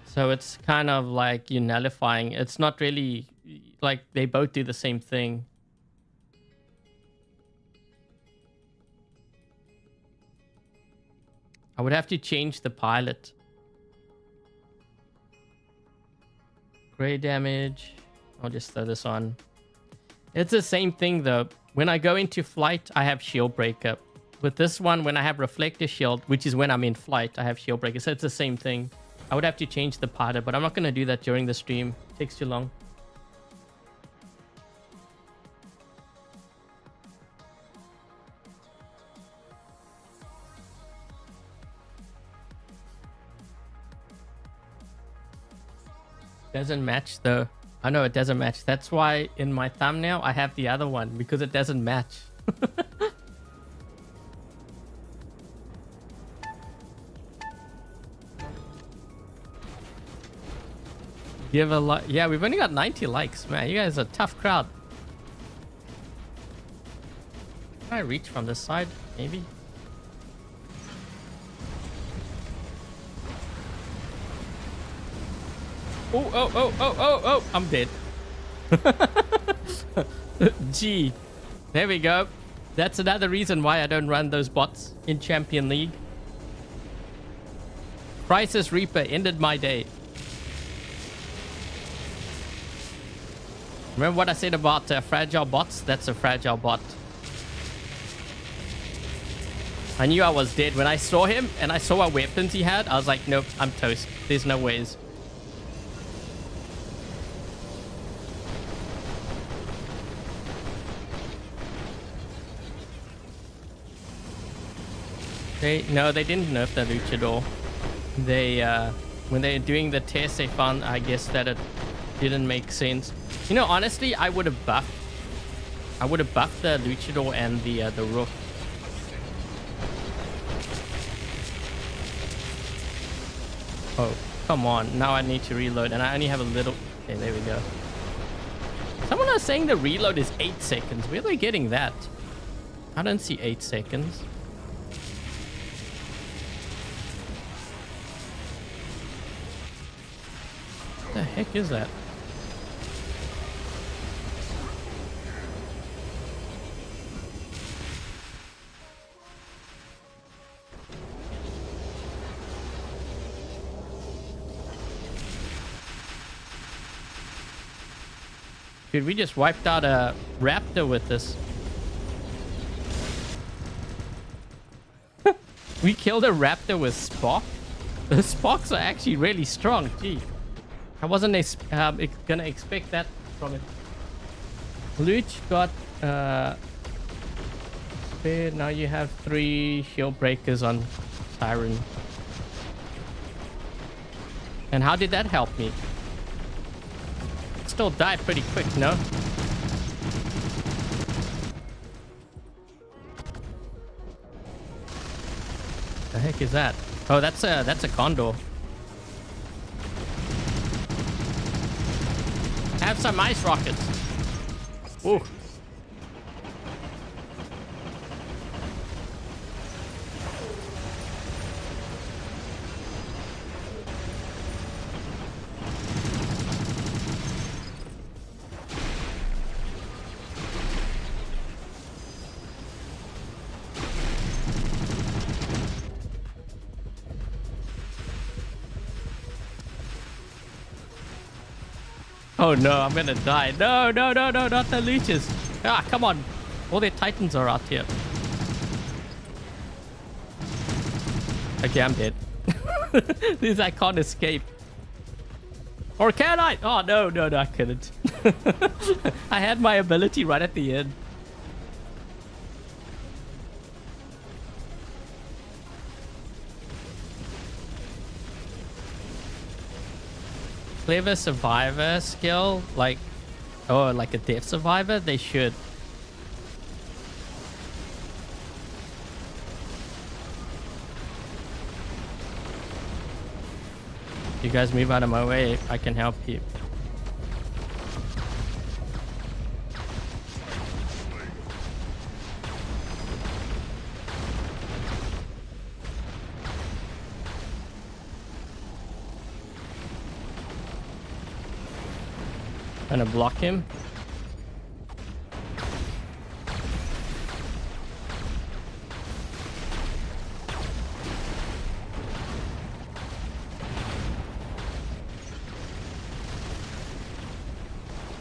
So it's kind of like you're nullifying. It's not really... Like, they both do the same thing. I would have to change the pilot. Gray damage. I'll just throw this on. It's the same thing though. When I go into flight, I have shield breaker. With this one, when I have reflector shield, which is when I'm in flight, I have shield breaker. So it's the same thing. I would have to change the pilot, but I'm not going to do that during the stream. It takes too long. Doesn't match though. I know it doesn't match. That's why in my thumbnail I have the other one, because it doesn't match. Give a like. Yeah, we've only got 90 likes, man. You guys are a tough crowd. Can I reach from this side? Maybe. Oh, I'm dead. Gee. There we go. That's another reason why I don't run those bots in Champion League. Crisis Reaper ended my day. Remember what I said about fragile bots? That's a fragile bot. I knew I was dead when I saw him and I saw what weapons he had. I was like, nope, I'm toast. There's no ways. No, they didn't nerf the luchador. They when they were doing the test, they found, I guess, that it didn't make sense. You know, honestly, I would have buffed the luchador and the rook. Oh, come on! Now I need to reload, and I only have a little. Okay, there we go. Someone was saying the reload is 8 seconds. Where are they getting that? I don't see 8 seconds. What the heck is that? Dude, we just wiped out a raptor with this. We killed a raptor with Spock. The Spocks are actually really strong. Gee. I wasn't gonna expect that from it. Luch got spared. Now you have 3 shield breakers on Siren. And how did that help me? Still die pretty quick, no? The heck is that? Oh, that's a condor. Have some ice rockets. Ooh. Oh no, I'm gonna die. No, no, no, no, not the leeches. Ah, come on. All their titans are out here. Okay, I'm dead. These I can't escape. Or can I? Oh, no, no, no, I couldn't. I had my ability right at the end. Clever survivor skill, like, oh, like a death survivor, they should. You guys move out of my way, I can help you. Gonna block him.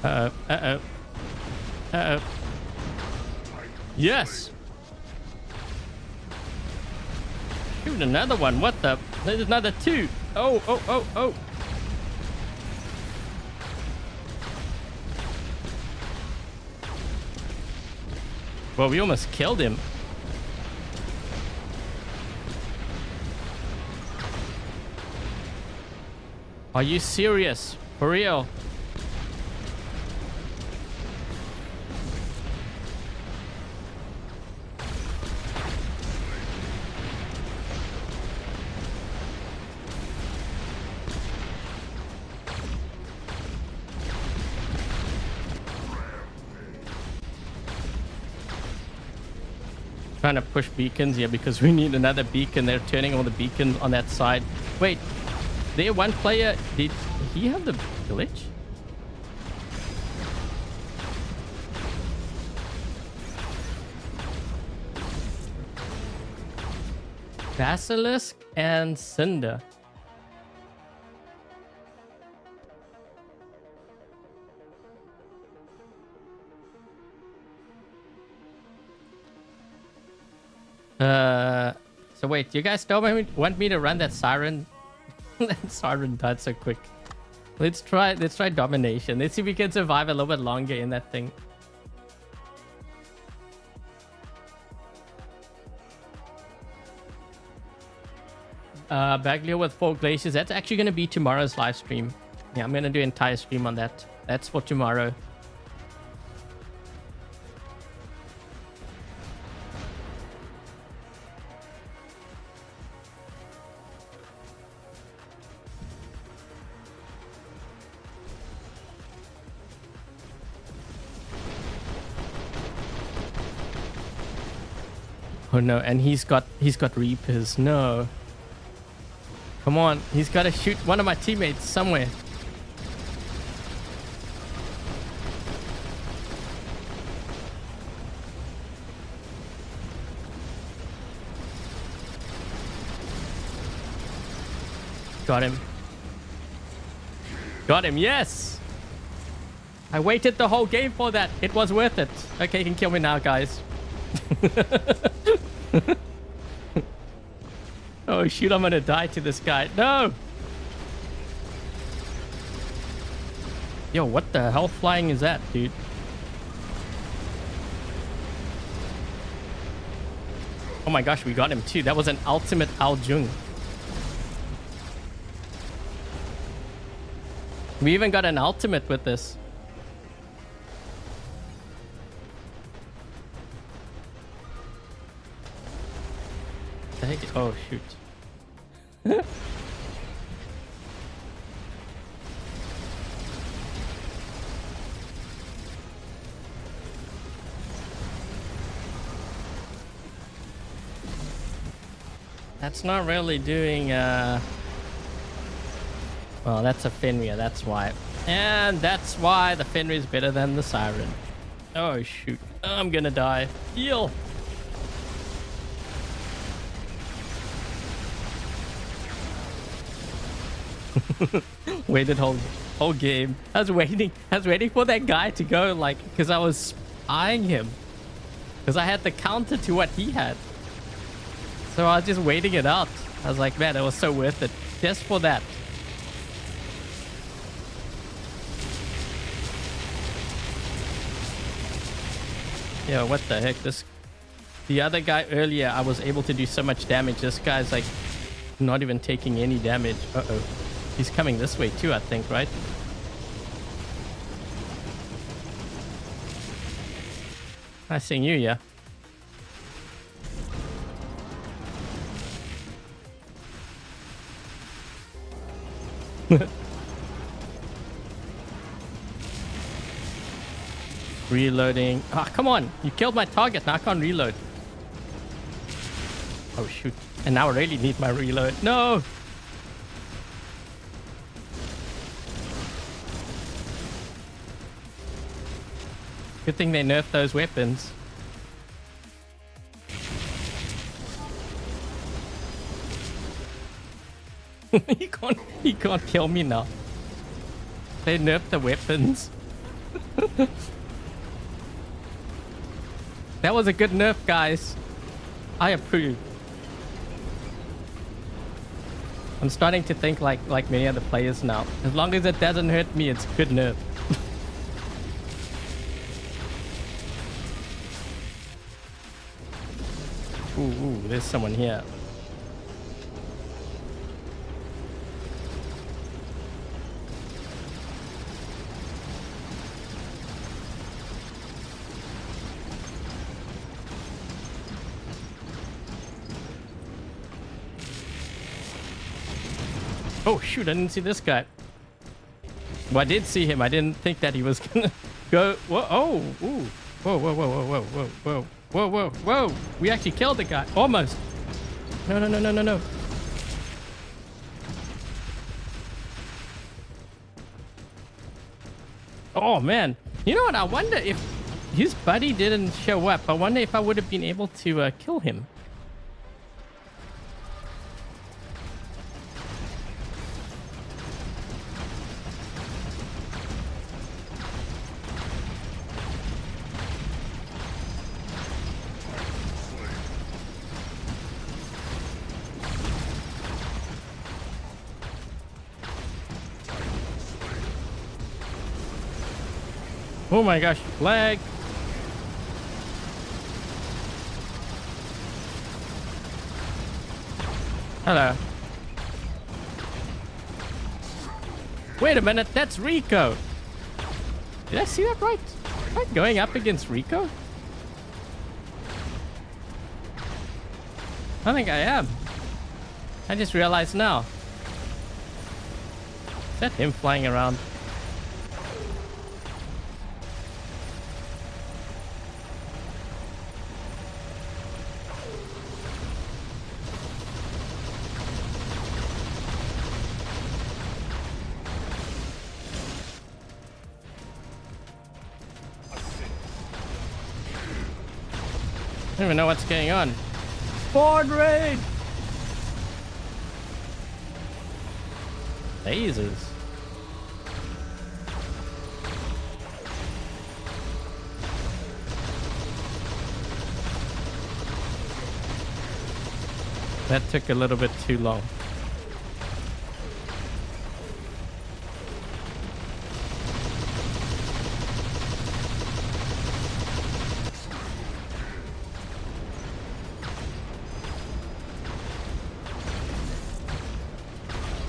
Uh-oh. Uh-oh. Uh-oh. Yes! Shoot, another one. What the? There's another two. Oh, oh, oh, oh. Well, we almost killed him. Are you serious? For real? Trying to push beacons here because we need another beacon. They're turning all the beacons on that side. Wait, there one player, did he have the glitch? Basilisk and Cinder. So wait, you guys don't want me to run that Siren? That Siren died so quick. Let's try domination. Let's see if we can survive a little bit longer in that thing. Baglio with 4 glaciers. That's actually going to be tomorrow's live stream. Yeah, I'm going to do an entire stream on that. That's for tomorrow. Oh no, and he's got Reapers. No. Come on, he's got to shoot one of my teammates somewhere. Got him. Got him, yes! I waited the whole game for that. It was worth it. Okay, you can kill me now, guys. Oh shoot, I'm gonna die to this guy. No! Yo, what the hell flying is that, dude? Oh my gosh, we got him too. That was an ultimate Al Jung. We even got an ultimate with this. Oh shoot. That's not really doing well, that's a Fenrir, that's why. And that's why the Fenrir is better than the Siren. Oh shoot. I'm gonna die. Heal. Waited whole game. I was waiting for that guy to go, like, because I was eyeing him, because I had the counter to what he had, so I was just waiting it out. I was like, man, it was so worth it just for that. Yeah, what the heck? The other guy earlier, I was able to do so much damage. This guy's like not even taking any damage. Uh-oh. He's coming this way too, I think, right? I seen you, yeah. Reloading. Ah, come on. You killed my target. Now I can't reload. Oh, shoot. And now I really need my reload. No! Good thing they nerfed those weapons. He can't kill me now. They nerfed the weapons. That was a good nerf, guys. I approve. I'm starting to think like many other players now. As long as it doesn't hurt me, it's good nerf. Ooh, there's someone here. Oh shoot, I didn't see this guy. Well, I did see him. I didn't think that he was gonna go. Whoa, oh, ooh. Whoa, whoa, whoa, whoa, whoa, whoa, whoa, whoa, whoa, whoa. We actually killed the guy. Almost. No, no, no, no, no, no. Oh, man. You know what? I wonder if his buddy didn't show up. I wonder if I would have been able to kill him. Oh my gosh, lag. Hello. Wait a minute, that's Rico. Did I see that right? Am I going up against Rico? I think I am. I just realized now. Is that him flying around? I don't even know what's going on. Board raid! Lasers. That took a little bit too long.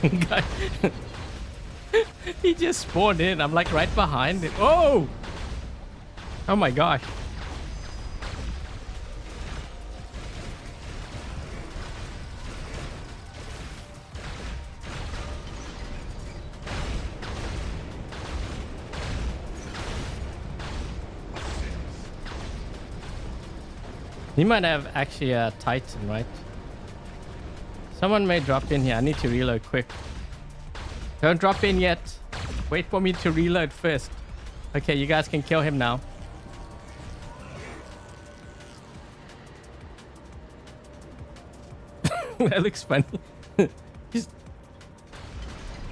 Guy. He just spawned in. I'm like right behind it. Oh! Oh my gosh. He might have actually a Titan, right? Someone may drop in here. I need to reload quick. Don't drop in yet. Wait for me to reload first. Okay, you guys can kill him now. That looks funny.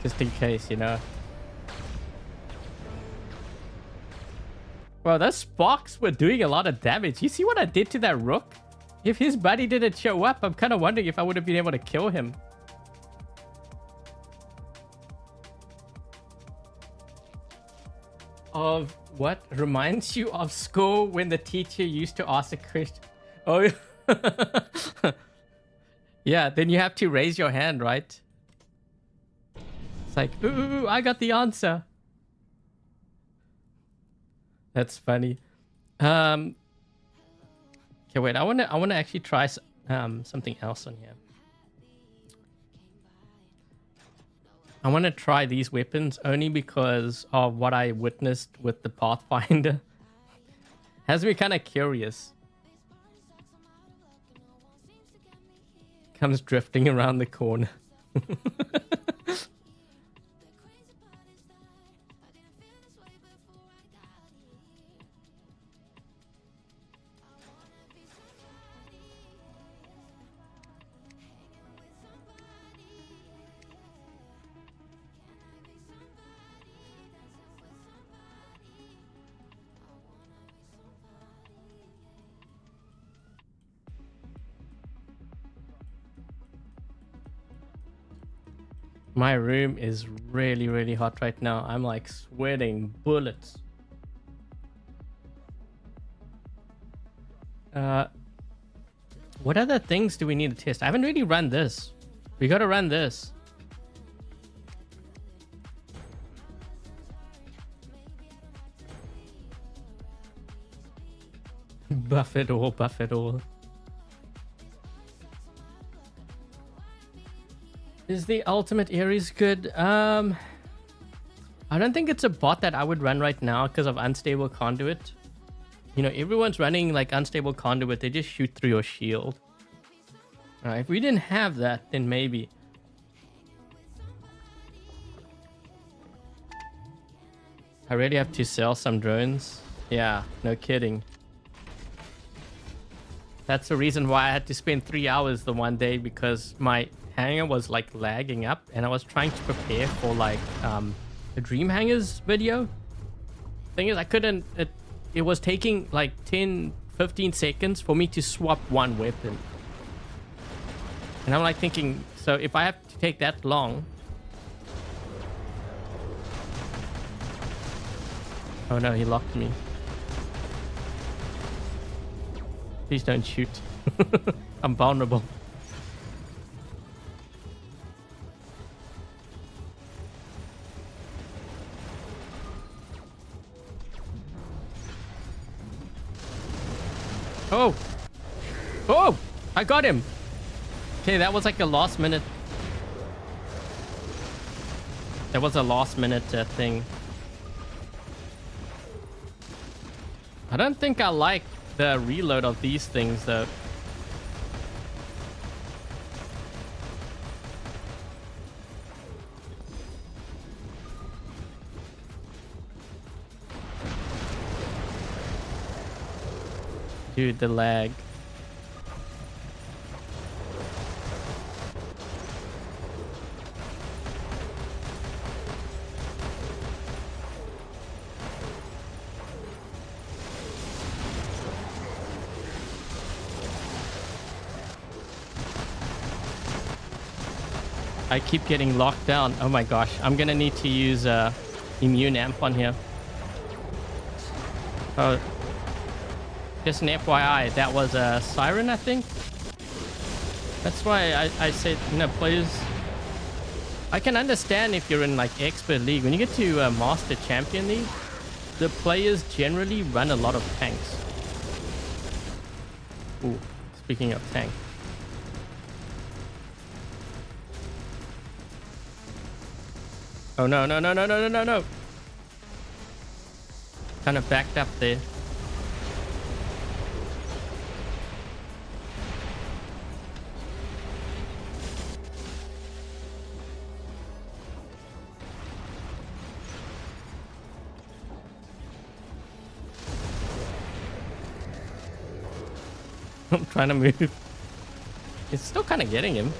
just in case, you know. Well, those sparks were doing a lot of damage. You see what I did to that rook? If his buddy didn't show up, I'm kind of wondering if I would have been able to kill him. Of what reminds you of school when the teacher used to ask a question? Oh, yeah. Then you have to raise your hand, right? It's like, ooh, I got the answer. That's funny. Okay, wait. I wanna actually try something else on here. I want to try these weapons only because of what I witnessed with the Pathfinder. Has me kind of curious. Comes drifting around the corner. My room is really, really hot right now. I'm like sweating bullets. What other things do we need to test? I haven't really run this. We gotta run this. Buff it all, buff it all. Is the ultimate Ares good? I don't think it's a bot that I would run right now because of unstable conduit. You know, everyone's running like unstable conduit. They just shoot through your shield. If we didn't have that, then maybe. I really have to sell some drones. Yeah, no kidding. That's the reason why I had to spend 3 hours the one day, because my hangar was like lagging up and I was trying to prepare for like the dream hangars video. Thing is, I couldn't, it was taking like 10-15 seconds for me to swap one weapon, and I'm like thinking, so if I have to take that long. Oh no, he locked me. Please don't shoot. I'm vulnerable. Oh! Oh! I got him! Okay, that was like a last minute. That was a last minute thing. I don't think I like the reload of these things though. Dude, the lag. I keep getting locked down. Oh my gosh, I'm gonna need to use immune amp on here. Oh, just an FYI, that was a Siren, I think. That's why I said, you know, players, I can understand if you're in like expert league. When you get to master champion league, the players generally run a lot of tanks. Ooh, speaking of tank. Oh no, no, no, no, no, no, no, no. Kind of backed up there. I'm trying to move. It's still kind of getting him.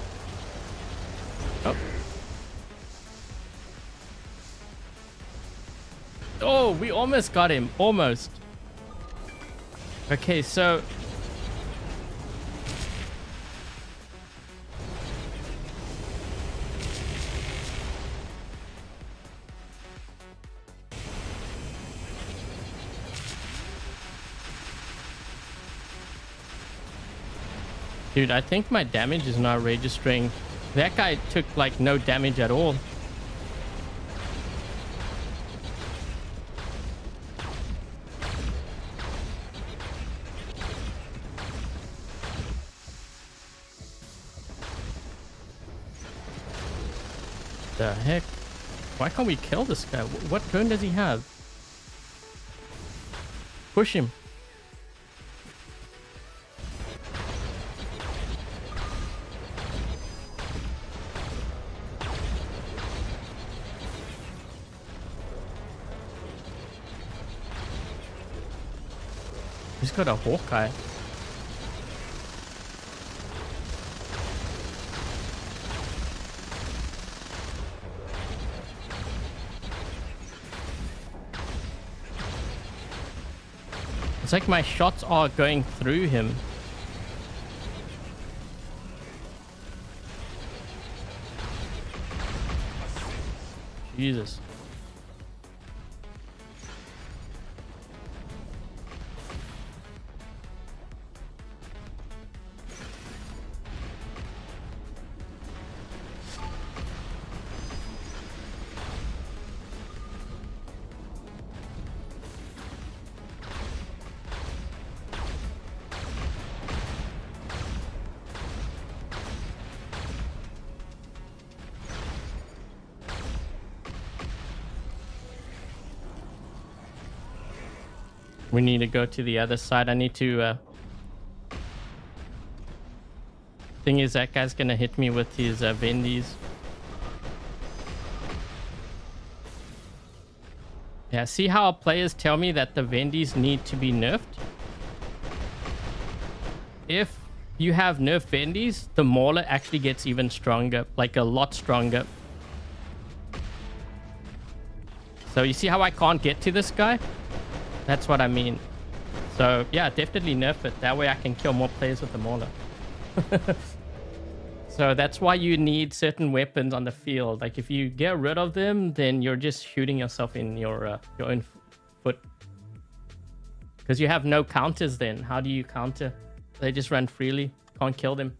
Oh. Oh, we almost got him. Almost. Okay, so... Dude, I think my damage is not registering. That guy took like no damage at all. The heck? Why can't we kill this guy? What gun does he have? Push him. He's got a Hawkeye. It's like my shots are going through him. Jesus. We need to go to the other side. I need to... Thing is, that guy's gonna hit me with his Vendies. Yeah, see how players tell me that the Vendies need to be nerfed? If you have nerf Vendies, the Mauler actually gets even stronger. Like, a lot stronger. So, you see how I can't get to this guy? That's what I mean. So, yeah, definitely nerf it. That way I can kill more players with the Mauler. So that's why you need certain weapons on the field. Like, if you get rid of them, then you're just shooting yourself in your own foot. Because you have no counters then. How do you counter? They just run freely. Can't kill them.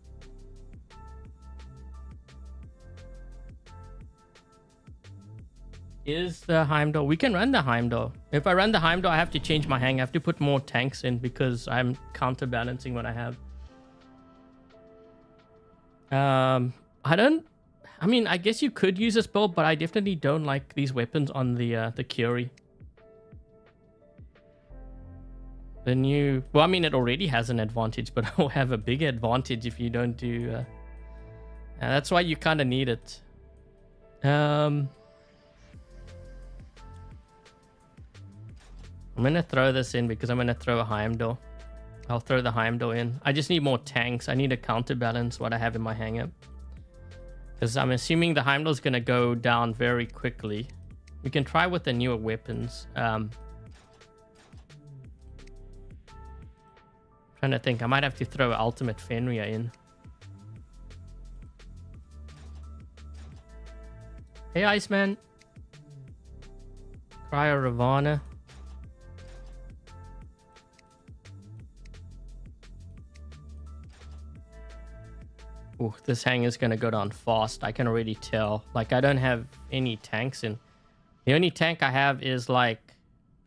Is the Heimdall? We can run the Heimdall. If I run the Heimdall, I have to change my hang. I have to put more tanks in because I'm counterbalancing what I have. I mean, I guess you could use this build, but I definitely don't like these weapons on the Curie. The new... Well, I mean, it already has an advantage, but it will have a bigger advantage if you don't do... that's why you kind of need it. I'm going to throw this in because I'm going to throw a Heimdall. I'll throw the Heimdall in. I just need more tanks. I need to counterbalance what I have in my hangar. Because I'm assuming the Heimdall's going to go down very quickly. We can try with the newer weapons. Trying to think. I might have to throw Ultimate Fenrir in. Hey, Iceman. Cryo Ravana. Oh, this hangar's gonna go down fast. I can already tell. Like, I don't have any tanks in. The only tank I have is like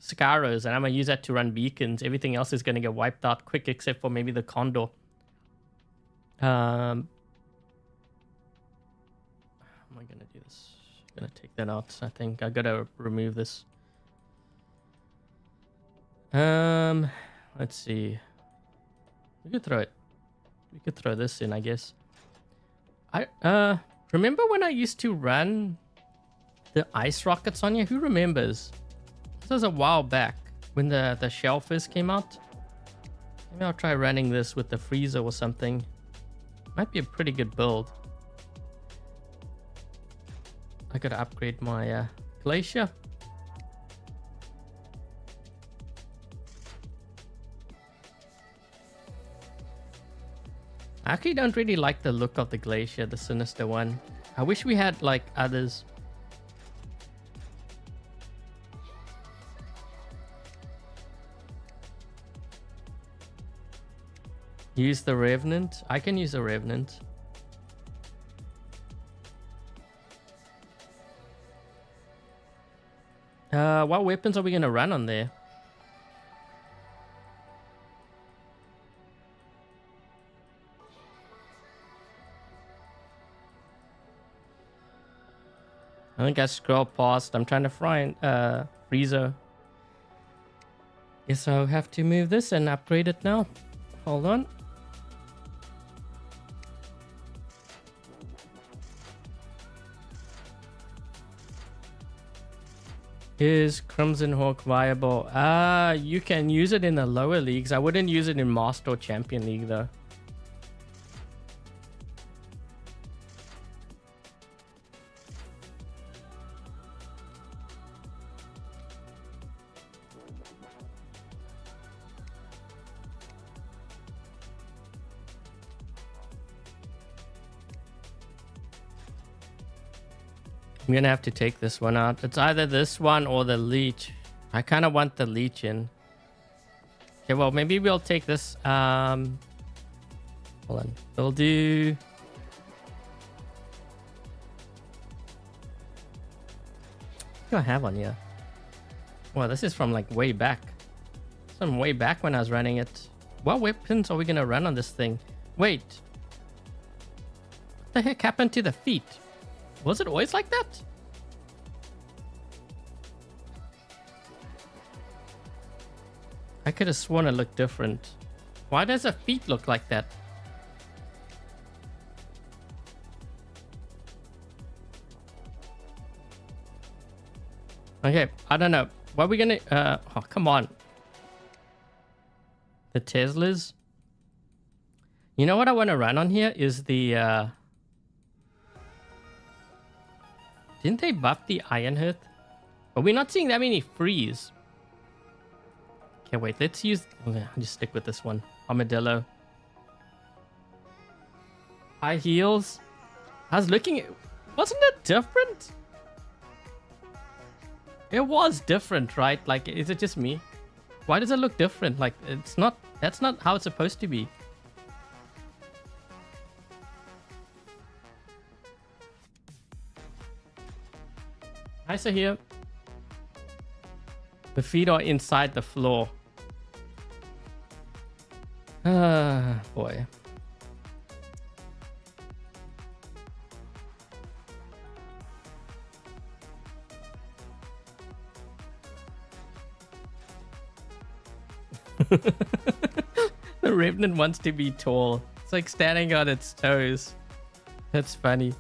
Scaros, and I'm gonna use that to run beacons. Everything else is gonna get wiped out quick, except for maybe the Condor. How am I gonna do this? I'm gonna take that out. I think I gotta remove this. Let's see. We could throw it. We could throw this in, I guess. I remember when I used to run the ice rockets on you? Who remembers? This was a while back when the shell first came out. Maybe I'll try running this with the freezer or something. Might be a pretty good build. I gotta upgrade my glacier. I actually don't really like the look of the glacier, the sinister one. I wish we had like others. Use the Revenant. I can use the Revenant. What weapons are we gonna run on there? I think I scrolled past. I'm trying to find Frieza. Guess I'll have to move this and upgrade it now. Hold on. Is Crimson Hawk viable? You can use it in the lower leagues. I wouldn't use it in Master or Champion League though. I'm gonna have to take this one out. It's either this one or the leech. I kind of want the leech in. Okay, well, maybe we'll take this. Hold on. We'll do... What do I have on here? Well, this is from like way back. From way back when I was running it. What weapons are we gonna run on this thing? Wait. What the heck happened to the feet? Was it always like that? I could have sworn it looked different. Why does the feet look like that? Okay, I don't know. What are we gonna... oh, come on. The Teslas. You know what I want to run on here is the... Didn't they buff the Iron Hearth? But we're not seeing that many freeze. Okay, wait. Let's use... Okay, I'll just stick with this one. Armadillo. High heels. I was looking at... Wasn't it different? It was different, right? Like, is it just me? Why does it look different? Like, it's not... That's not how it's supposed to be. Hi, so here. The feet are inside the floor. Ah, boy. The Revenant wants to be tall. It's like standing on its toes. That's funny.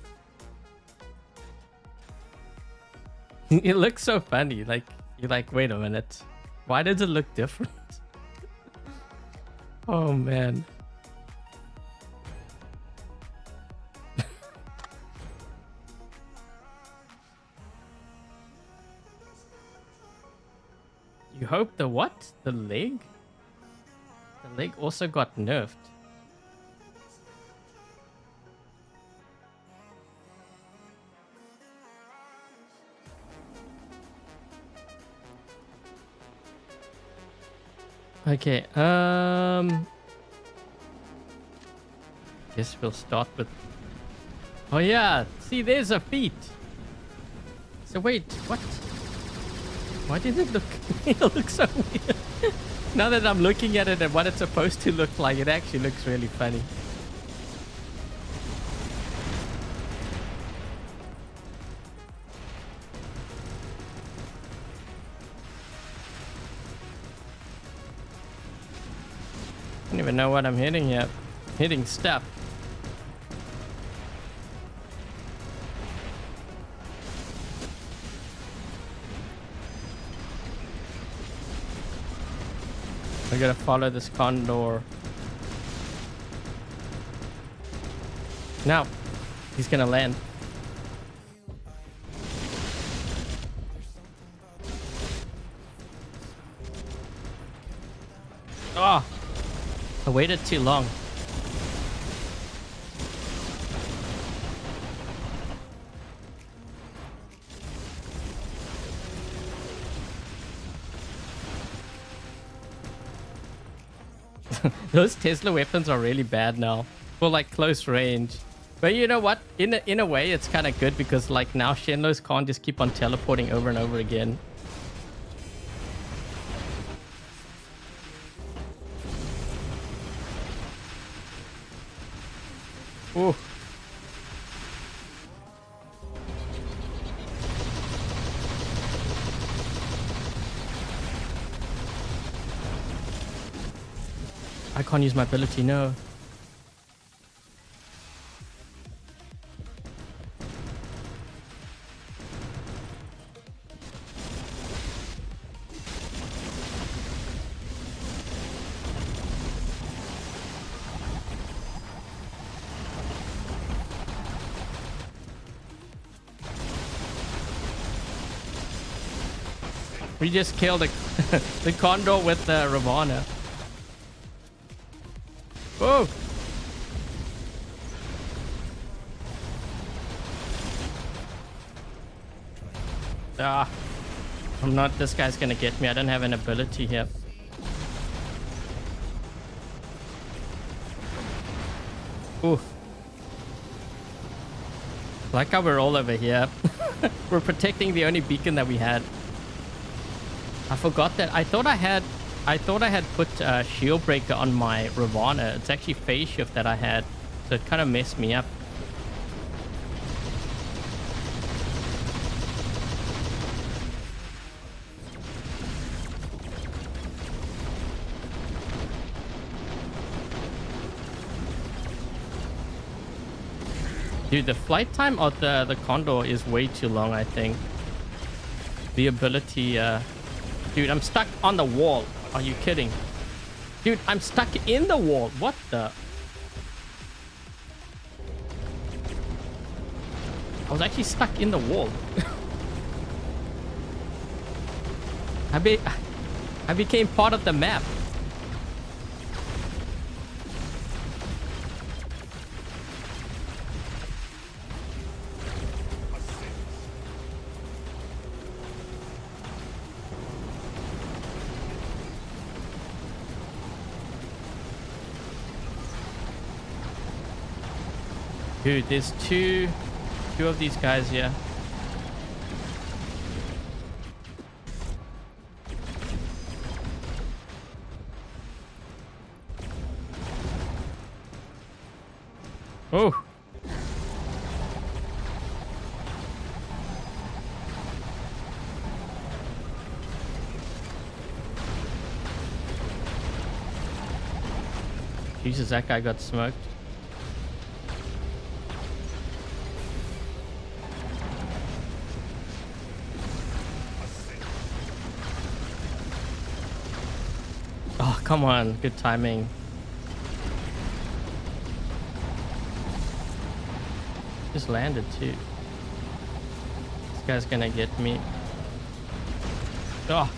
It looks so funny. Like, you're like, wait a minute. Why does it look different? Oh, man. You hope the what? The leg? The leg also got nerfed. Okay, guess we'll start with... Oh yeah, see, there's a feet. So wait, what? Why did it look... It looks so weird. Now that I'm looking at it and what it's supposed to look like, it actually looks really funny. I don't even know what I'm hitting yet. Hitting stuff. I gotta follow this condor. Now, he's gonna land. Oh, I waited too long. Those Tesla weapons are really bad now for like close range. But you know what? In a way, it's kind of good because like now Shenlos can't just keep on teleporting over and over again. Ooh. I can't use my ability, no. We just killed the condor with the Ravana. Whoa! Ah, I'm not. This guy's gonna get me. I don't have an ability here. Oof. Like how we're all over here. We're protecting the only beacon that we had. I forgot that. I thought I had put shield breaker on my Ravana. It's actually phase shift that I had, so it kind of messed me up. Dude, the flight time of the Condor is way too long, I think. The ability, dude, I'm stuck on the wall. Are you kidding? Dude, I'm stuck in the wall. What the? I was actually stuck in the wall. I became part of the map. Dude, there's two of these guys here. Oh. Jesus, that guy got smoked. Oh, come on. Good timing. Just landed too. This guy's gonna get me. Oh.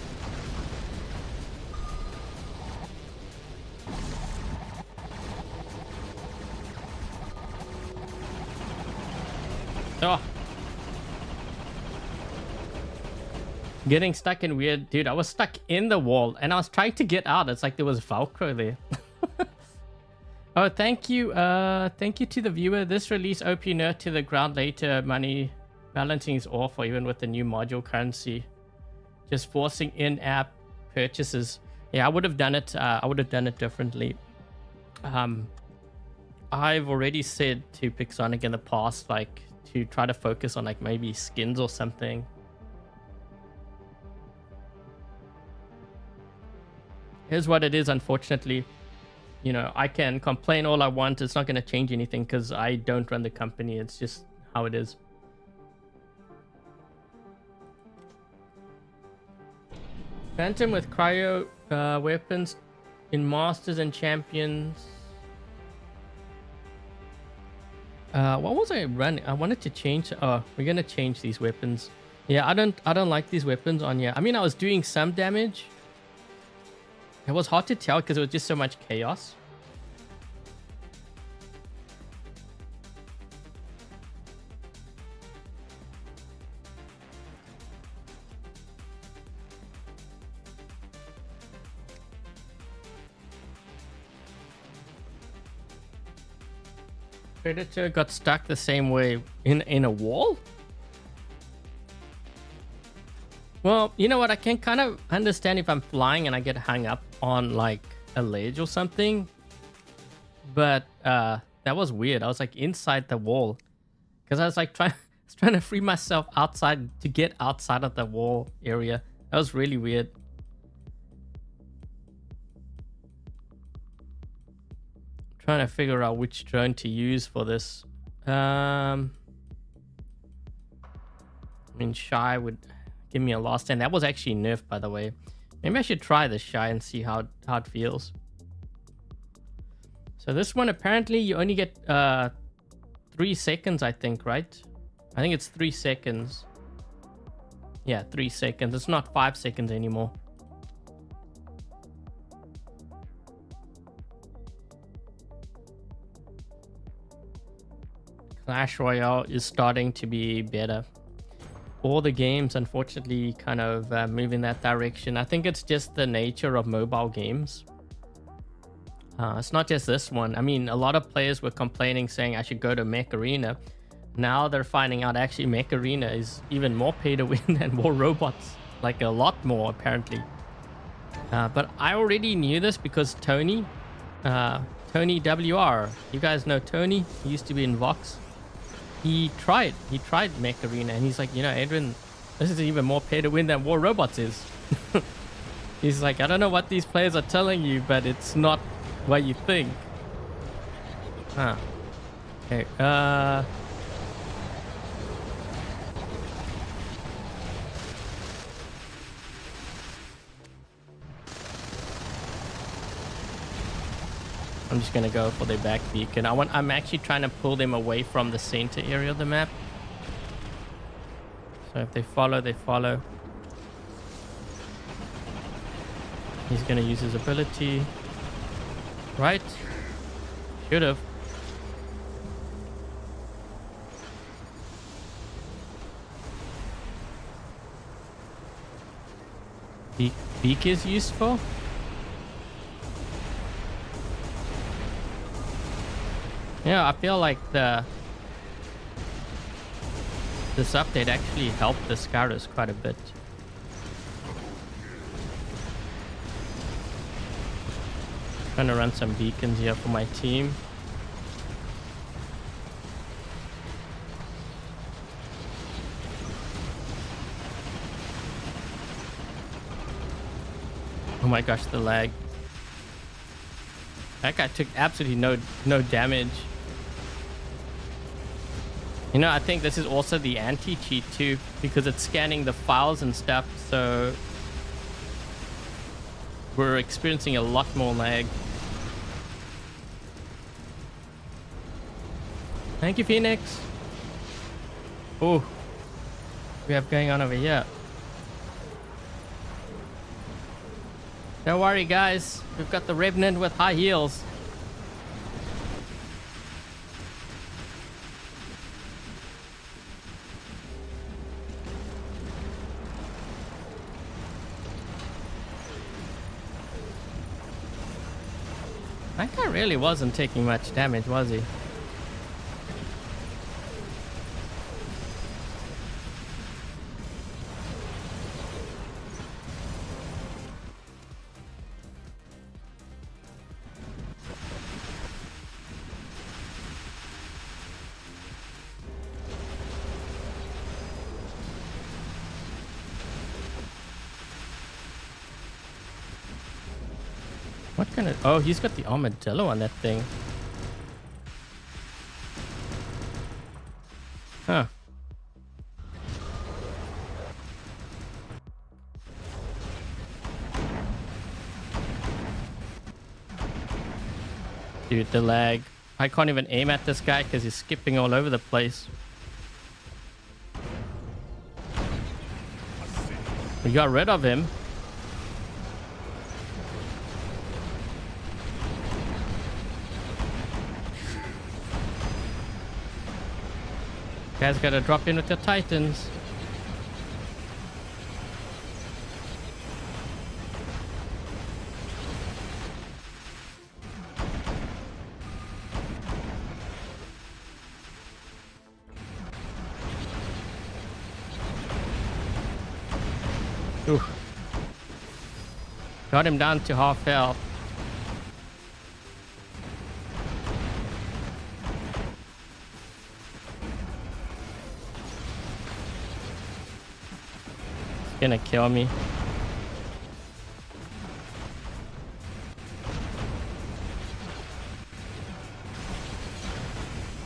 Oh. Getting stuck in weird... Dude, I was stuck in the wall and I was trying to get out. It's like there was Velcro there. Oh, thank you. Thank you to the viewer. This release OP nerf to the ground later. Money balancing is awful even with the new module currency. Just forcing in-app purchases. Yeah, I would have done it. I would have done it differently. I've already said to Pixonic in the past, like, to try to focus on like maybe skins or something. Here's what it is, unfortunately. You know, I can complain all I want. It's not going to change anything because I don't run the company. It's just how it is. Phantom with cryo weapons in Masters and Champions. What was I running? I wanted to change. Oh, we're going to change these weapons. Yeah, I don't like these weapons on here. I mean, I was doing some damage. It was hard to tell because it was just so much chaos. Predator got stuck the same way in a wall? Well, you know what? I can kind of understand if I'm flying and I get hung up on like a ledge or something. But that was weird. I was like inside the wall because I was like trying to free myself outside to get outside of the wall area. That was really weird. Trying to figure out which drone to use for this. I mean, Shy would give me a last stand. That was actually nerfed, by the way. Maybe I should try this Shy and see how it feels. So this one, apparently you only get 3 seconds, I think, right? I think it's 3 seconds. Yeah, 3 seconds. It's not 5 seconds anymore. Clash Royale is starting to be better. all the games unfortunately kind of move in that direction. I think it's just the nature of mobile games. It's not just this one. I mean, a lot of players were complaining saying I should go to Mech Arena. Now they're finding out actually Mech Arena is even more pay to win and more robots, like a lot more apparently. But I already knew this because Tony WR, you guys know Tony, he used to be in Vox. He tried Mech Arena and he's like, you know, Adrian, this is even more pay to win than War Robots is. He's like, I don't know what these players are telling you, but it's not what you think. Huh. Okay, I'm just gonna go for the back beacon. I'm actually trying to pull them away from the center area of the map. So if they follow, they follow. He's gonna use his ability. Right? Should have. Beak is useful. Yeah, I feel like this update actually helped the scouters quite a bit. Trying to run some beacons here for my team. Oh my gosh, the lag. That guy took absolutely no damage. You know, I think this is also the anti-cheat too, because it's scanning the files and stuff, so we're experiencing a lot more lag. Thank you, Phoenix. Oh, we have going on over here. Don't worry, guys. We've got the Revenant with high heels. That guy really wasn't taking much damage, was he? What kind of... Oh, he's got the armadillo on that thing. Huh. Dude, the lag. I can't even aim at this guy because he's skipping all over the place. We got rid of him. Guys, gotta drop in with your titans. Oof. Got him down to half health. Gonna kill me.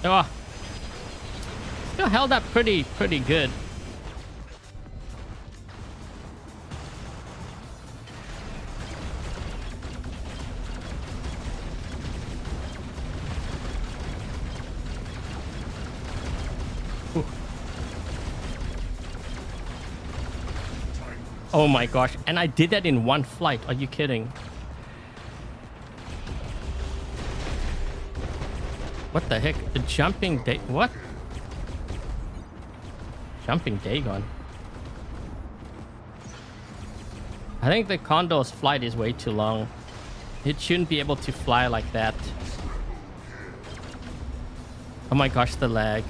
Oh, still held up pretty good. Oh my gosh, and I did that in one flight. Are you kidding? What the heck? The jumping What? Jumping Dagon. I think the Condor's flight is way too long. It shouldn't be able to fly like that. Oh my gosh, the lag.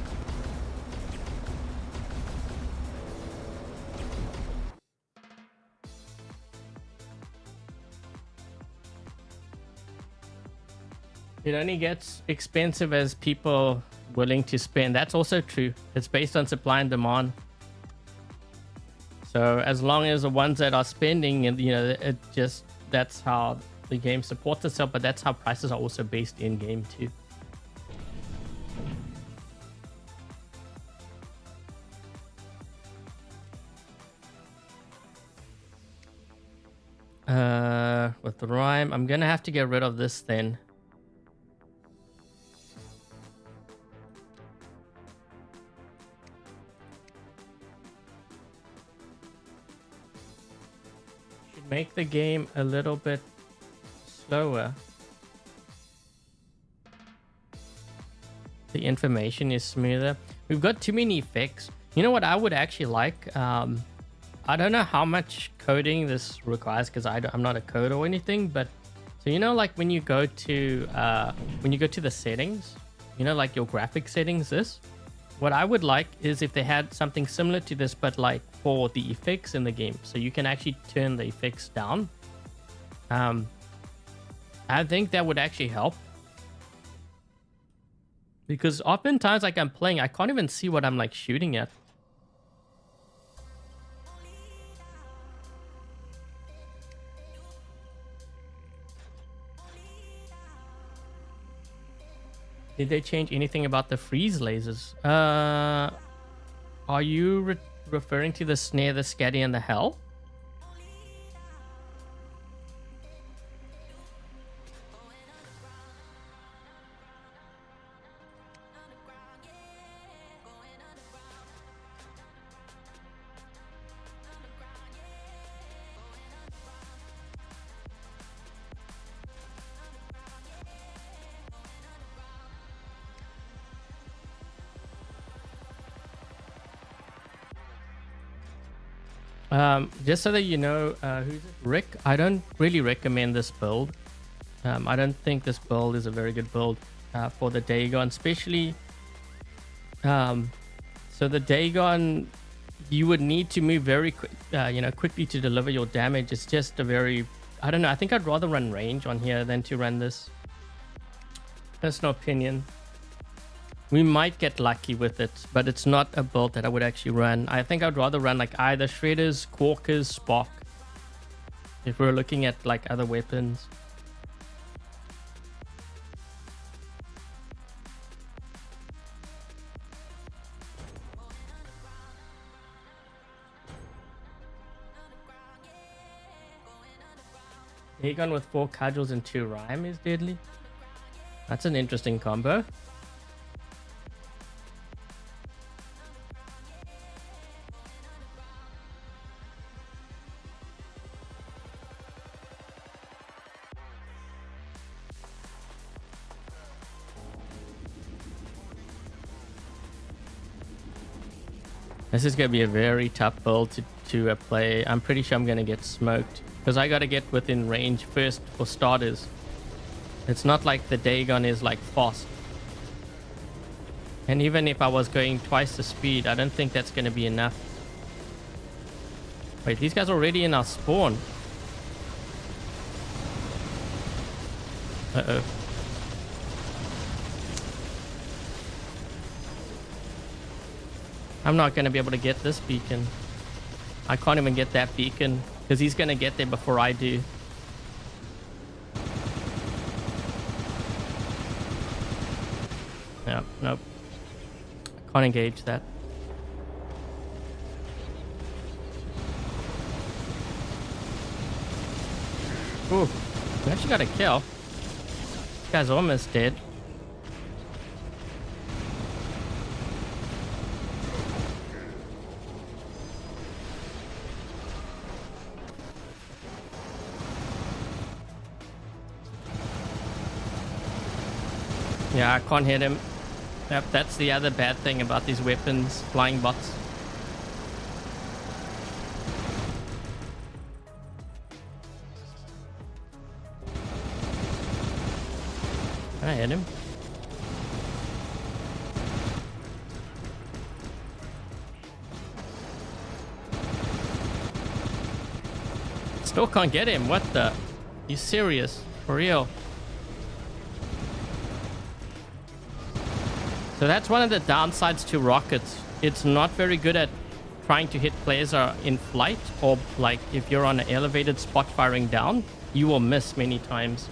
It only gets expensive as people willing to spend. That's also true. It's based on supply and demand. So as long as the ones that are spending, and it just, that's how the game supports itself. But that's how prices are also based in game too. With the rhyme, I'm gonna have to get rid of this then. Should make the game a little bit slower. The information is smoother. We've got too many effects. You know what I would actually like? I don't know how much coding this requires because I'm not a coder or anything, but so like when you go to the settings, like your graphic settings, what I would like is if they had something similar to this, but like for the effects in the game, so you can actually turn the effects down. I think that would actually help, because oftentimes like I'm playing, I can't even see what I'm like shooting at. Did they change anything about the freeze lasers? Are you referring to the Snaer, the Scatty, and the Hel? Just so that you know, who's it? Rick, I don't really recommend this build. I don't think this build is a very good build for the Dagon, especially. So the Dagon, you would need to move very quick, quickly to deliver your damage. It's just a very, I don't know. I think I'd rather run range on here than to run this. Personal opinion. We might get lucky with it, but it's not a build that I would actually run. I think I'd rather run like either Shredders, Quarkers, Spark, if we're looking at like other weapons. Dagon with 4 cudgels and 2 rhyme is deadly. That's an interesting combo. This is going to be a very tough build to play. I'm pretty sure I'm going to get smoked because I got to get within range first for starters. It's not like the Dagon is like fast. And even if I was going twice the speed, I don't think that's going to be enough. Wait, these guys are already in our spawn. Uh-oh. I'm not going to be able to get this beacon. I can't even get that beacon because he's going to get there before I do. Yeah, nope. I can't engage that. Ooh, we actually got a kill. This guy's almost dead. Yeah, I can't hit him. Yep, that's the other bad thing about these weapons, flying bots. I hit him. Still can't get him. What the? You serious? For real? So that's one of the downsides to rockets. It's not very good at trying to hit players in flight, or like if you're on an elevated spot firing down, you will miss many times.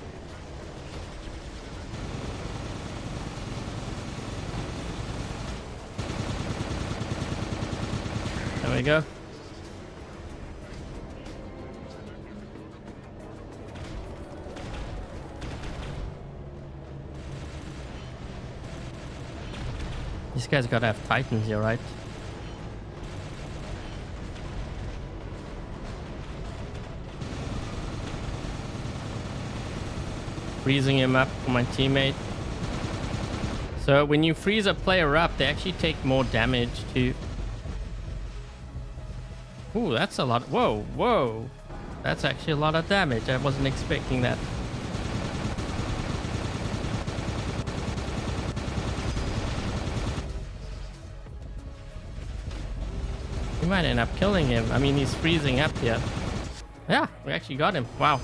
There we go. These guys gotta have Titans here, right? Freezing him up for my teammate. So when you freeze a player up, they actually take more damage too. Ooh, that's a lot. Whoa, whoa. That's actually a lot of damage. I wasn't expecting that. We might end up killing him. I mean, he's freezing up here. Yeah, we actually got him. Wow.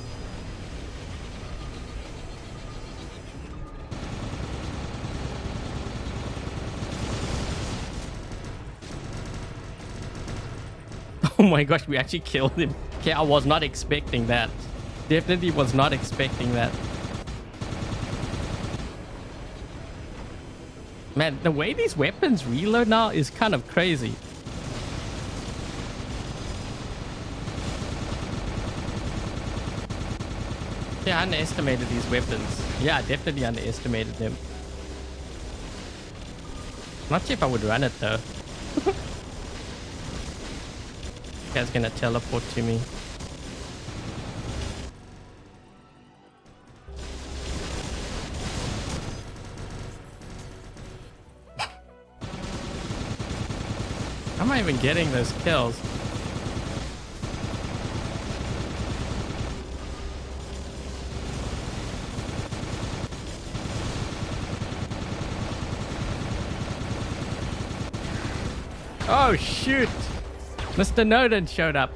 Oh my gosh, we actually killed him. Okay, I was not expecting that. Definitely was not expecting that. Man, the way these weapons reload now is kind of crazy. Yeah, I underestimated these weapons. Yeah, I definitely underestimated them. Not sure if I would run it though. This guy's gonna teleport to me. How am I even getting those kills? Oh shoot! Mr. Noden showed up.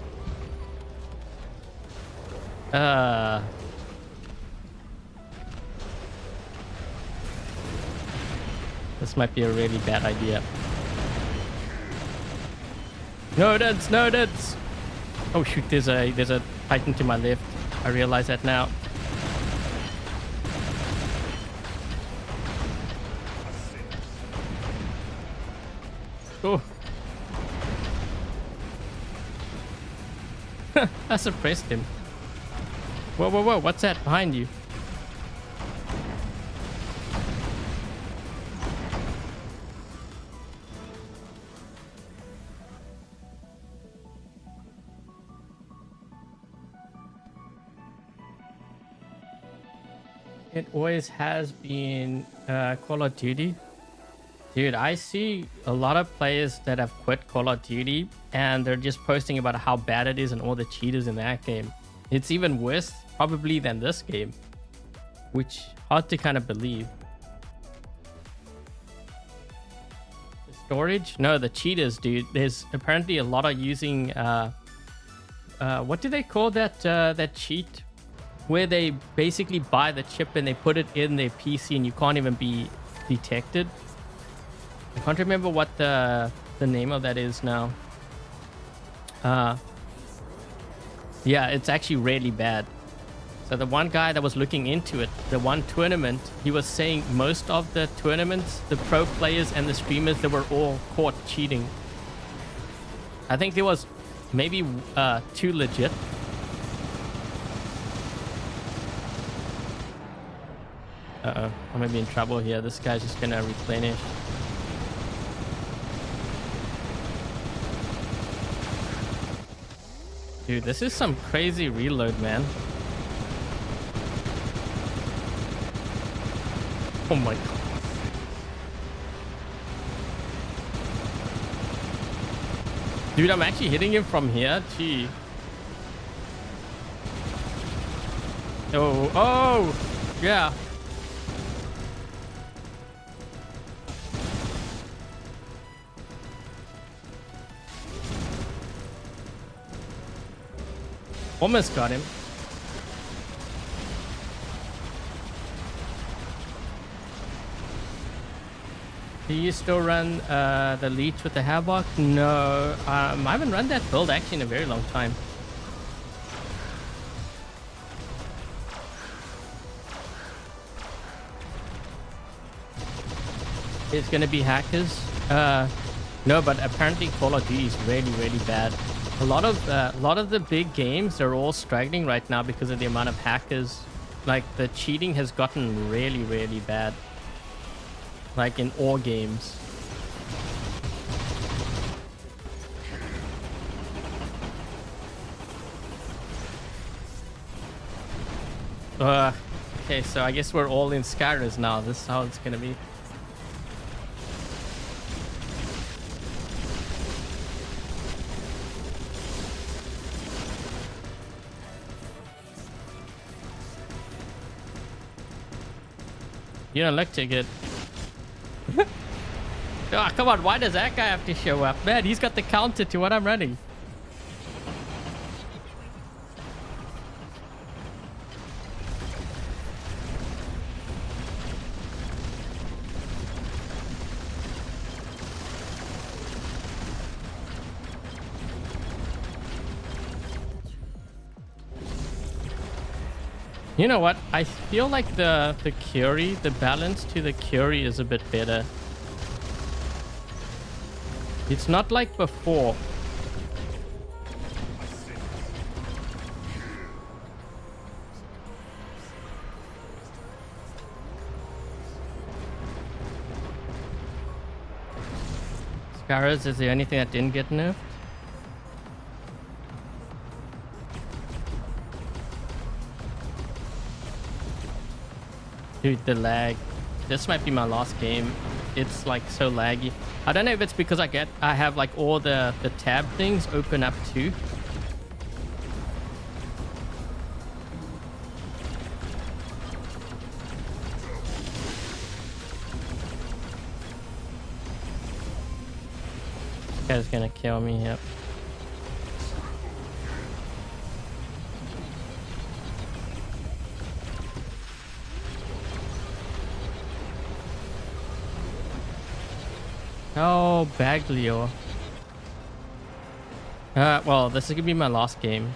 This might be a really bad idea. Nodens, Nodens! Oh shoot, there's a Titan to my left. I realize that now. Oh. I suppressed him. Whoa, whoa, whoa, what's that behind you? It always has been Call of Duty. Dude, I see a lot of players that have quit Call of Duty and they're just posting about how bad it is and all the cheaters in that game. It's even worse probably than this game, which hard to kind of believe. The storage? No, the cheaters, dude. There's apparently a lot of using what do they call that that cheat where they basically buy the chip and they put it in their PC and you can't even be detected. I can't remember what the name of that is now. Yeah, it's actually really bad. So the one guy that was looking into it, the one tournament, he was saying most of the tournaments, the pro players and the streamers, they were all caught cheating. I think there was maybe 2 legit. Uh-oh, I'm gonna be in trouble here. This guy's just gonna replenish. Dude, this is some crazy reload, man. Oh my god. Dude, I'm actually hitting him from here. Gee. Oh, oh, yeah. Almost got him. Do you still run the leech with the havoc? No, I haven't run that build actually in a very long time. There's gonna be hackers. No, but apparently Call of Duty is really, really bad. A lot of the big games are all struggling right now because of the amount of hackers. Like the cheating has gotten really, really bad. Like in all games. Okay, so I guess we're all in Skyros now. This is how it's gonna be. You don't look too good. Oh, come on, why does that guy have to show up? Man, he's got the counter to what I'm running. You know what? I feel like the Curie, the balance to the Curie is a bit better. It's not like before. Scarrows, is there anything that didn't get nerfed? Dude, the lag. This might be my last game. It's like so laggy. I don't know if it's because I have like all the tab things open up too. This guy's gonna kill me, yep. Oh, Baglio. Well, this is gonna be my last game.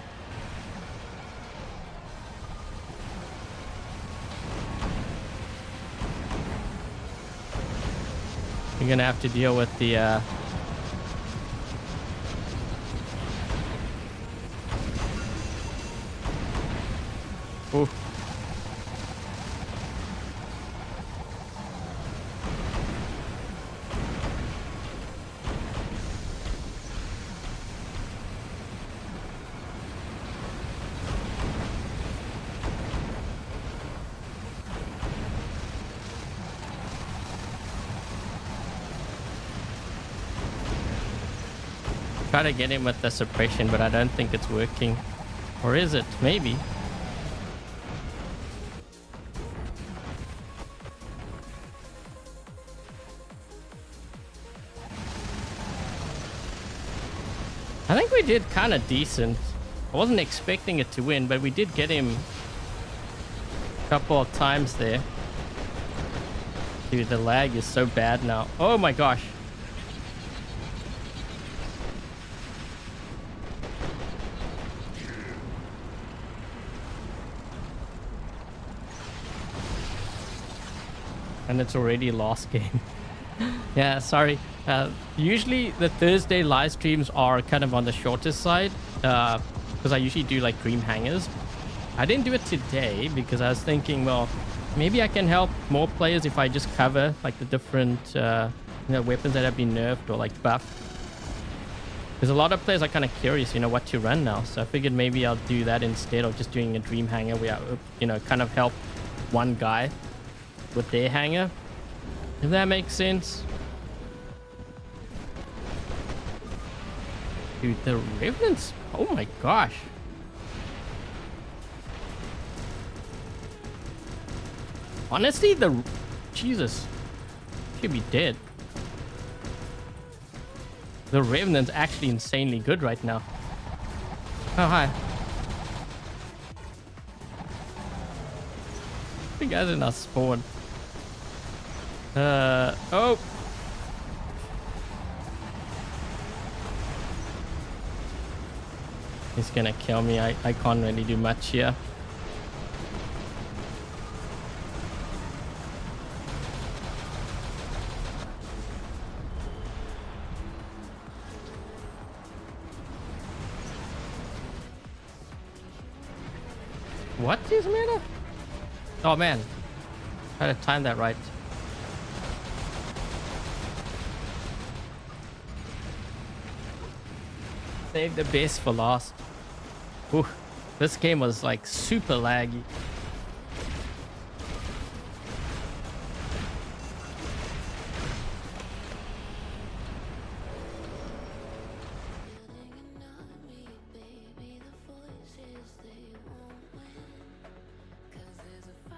You're gonna have to deal with the Ooh. Try to get him with the suppression, but I don't think it's working. Or is it? Maybe. I think we did kind of decent. I wasn't expecting it to win, but we did get him a couple of times there. Dude, the lag is so bad now. Oh my gosh. And it's already lost game. Yeah, sorry. Usually the Thursday live streams are kind of on the shorter side because I usually do like dream hangers. I didn't do it today because I was thinking, well, maybe I can help more players if I just cover like the different weapons that have been nerfed or like buffed. Because a lot of players are kind of curious, what to run now. So I figured maybe I'll do that instead of just doing a dream hanger where I, kind of help one guy with their hanger, if that makes sense. Dude, the Revenants, oh my gosh. Honestly, Jesus, should be dead. The Revenant's actually insanely good right now. Oh, hi. You guys are not spawn. Oh. He's gonna kill me. I can't really do much here. What is matter? Oh man, try to time that right. Save the best for last. Ooh, this game was like super laggy.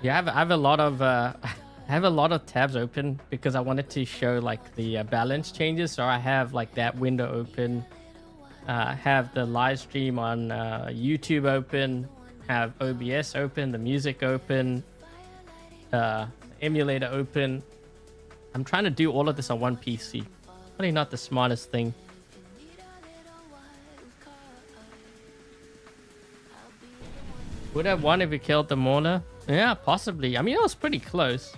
Yeah, I have a lot of I have a lot of tabs open because I wanted to show like the balance changes. So I have like that window open, have the live stream on YouTube open, have OBS open, the music open, emulator open. I'm trying to do all of this on one PC. Probably not the smartest thing. Would have won if we killed the Mauler. Yeah, possibly. I mean, it was pretty close.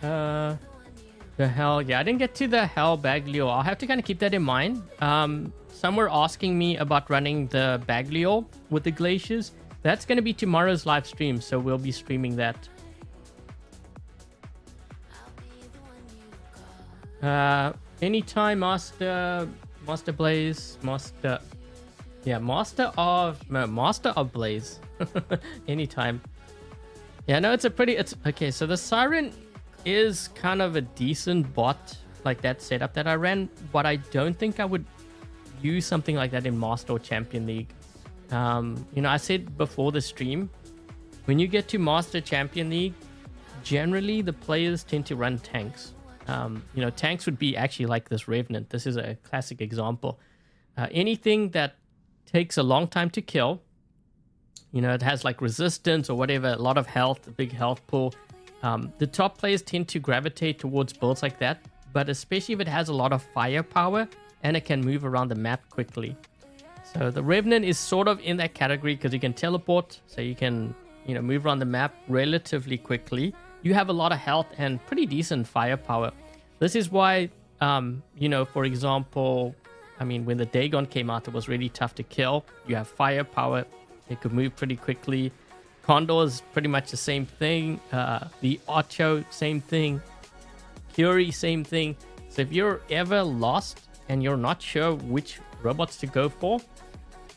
The Hel. Yeah, I didn't get to the Hel Baglio. I'll have to kind of keep that in mind. Some were asking me about running the Baglio with the glaciers. That's going to be tomorrow's live stream, so we'll be streaming that. Anytime Master Blaze, Master of Blaze. Anytime. Yeah, no, it's okay. So the Siren is kind of a decent bot, like that setup that I ran, but I don't think I would use something like that in Master or Champion League. You know, I said before the stream, when you get to Master Champion League, generally the players tend to run tanks. You know, tanks would be actually like this Revenant. This is a classic example. Anything that takes a long time to kill, you know, it has like resistance or whatever, a lot of health, a big health pool. The top players tend to gravitate towards builds like that, but especially if it has a lot of firepower and it can move around the map quickly. So the Revenant is sort of in that category because you can teleport, so you can, you know, move around the map relatively quickly. You have a lot of health and pretty decent firepower. This is why, you know, for example, I mean, when the Dagon came out, it was really tough to kill. You have firepower. It could move pretty quickly. Condor is pretty much the same thing. The Ocho, same thing. Curie, same thing. So if you're ever lost and you're not sure which robots to go for,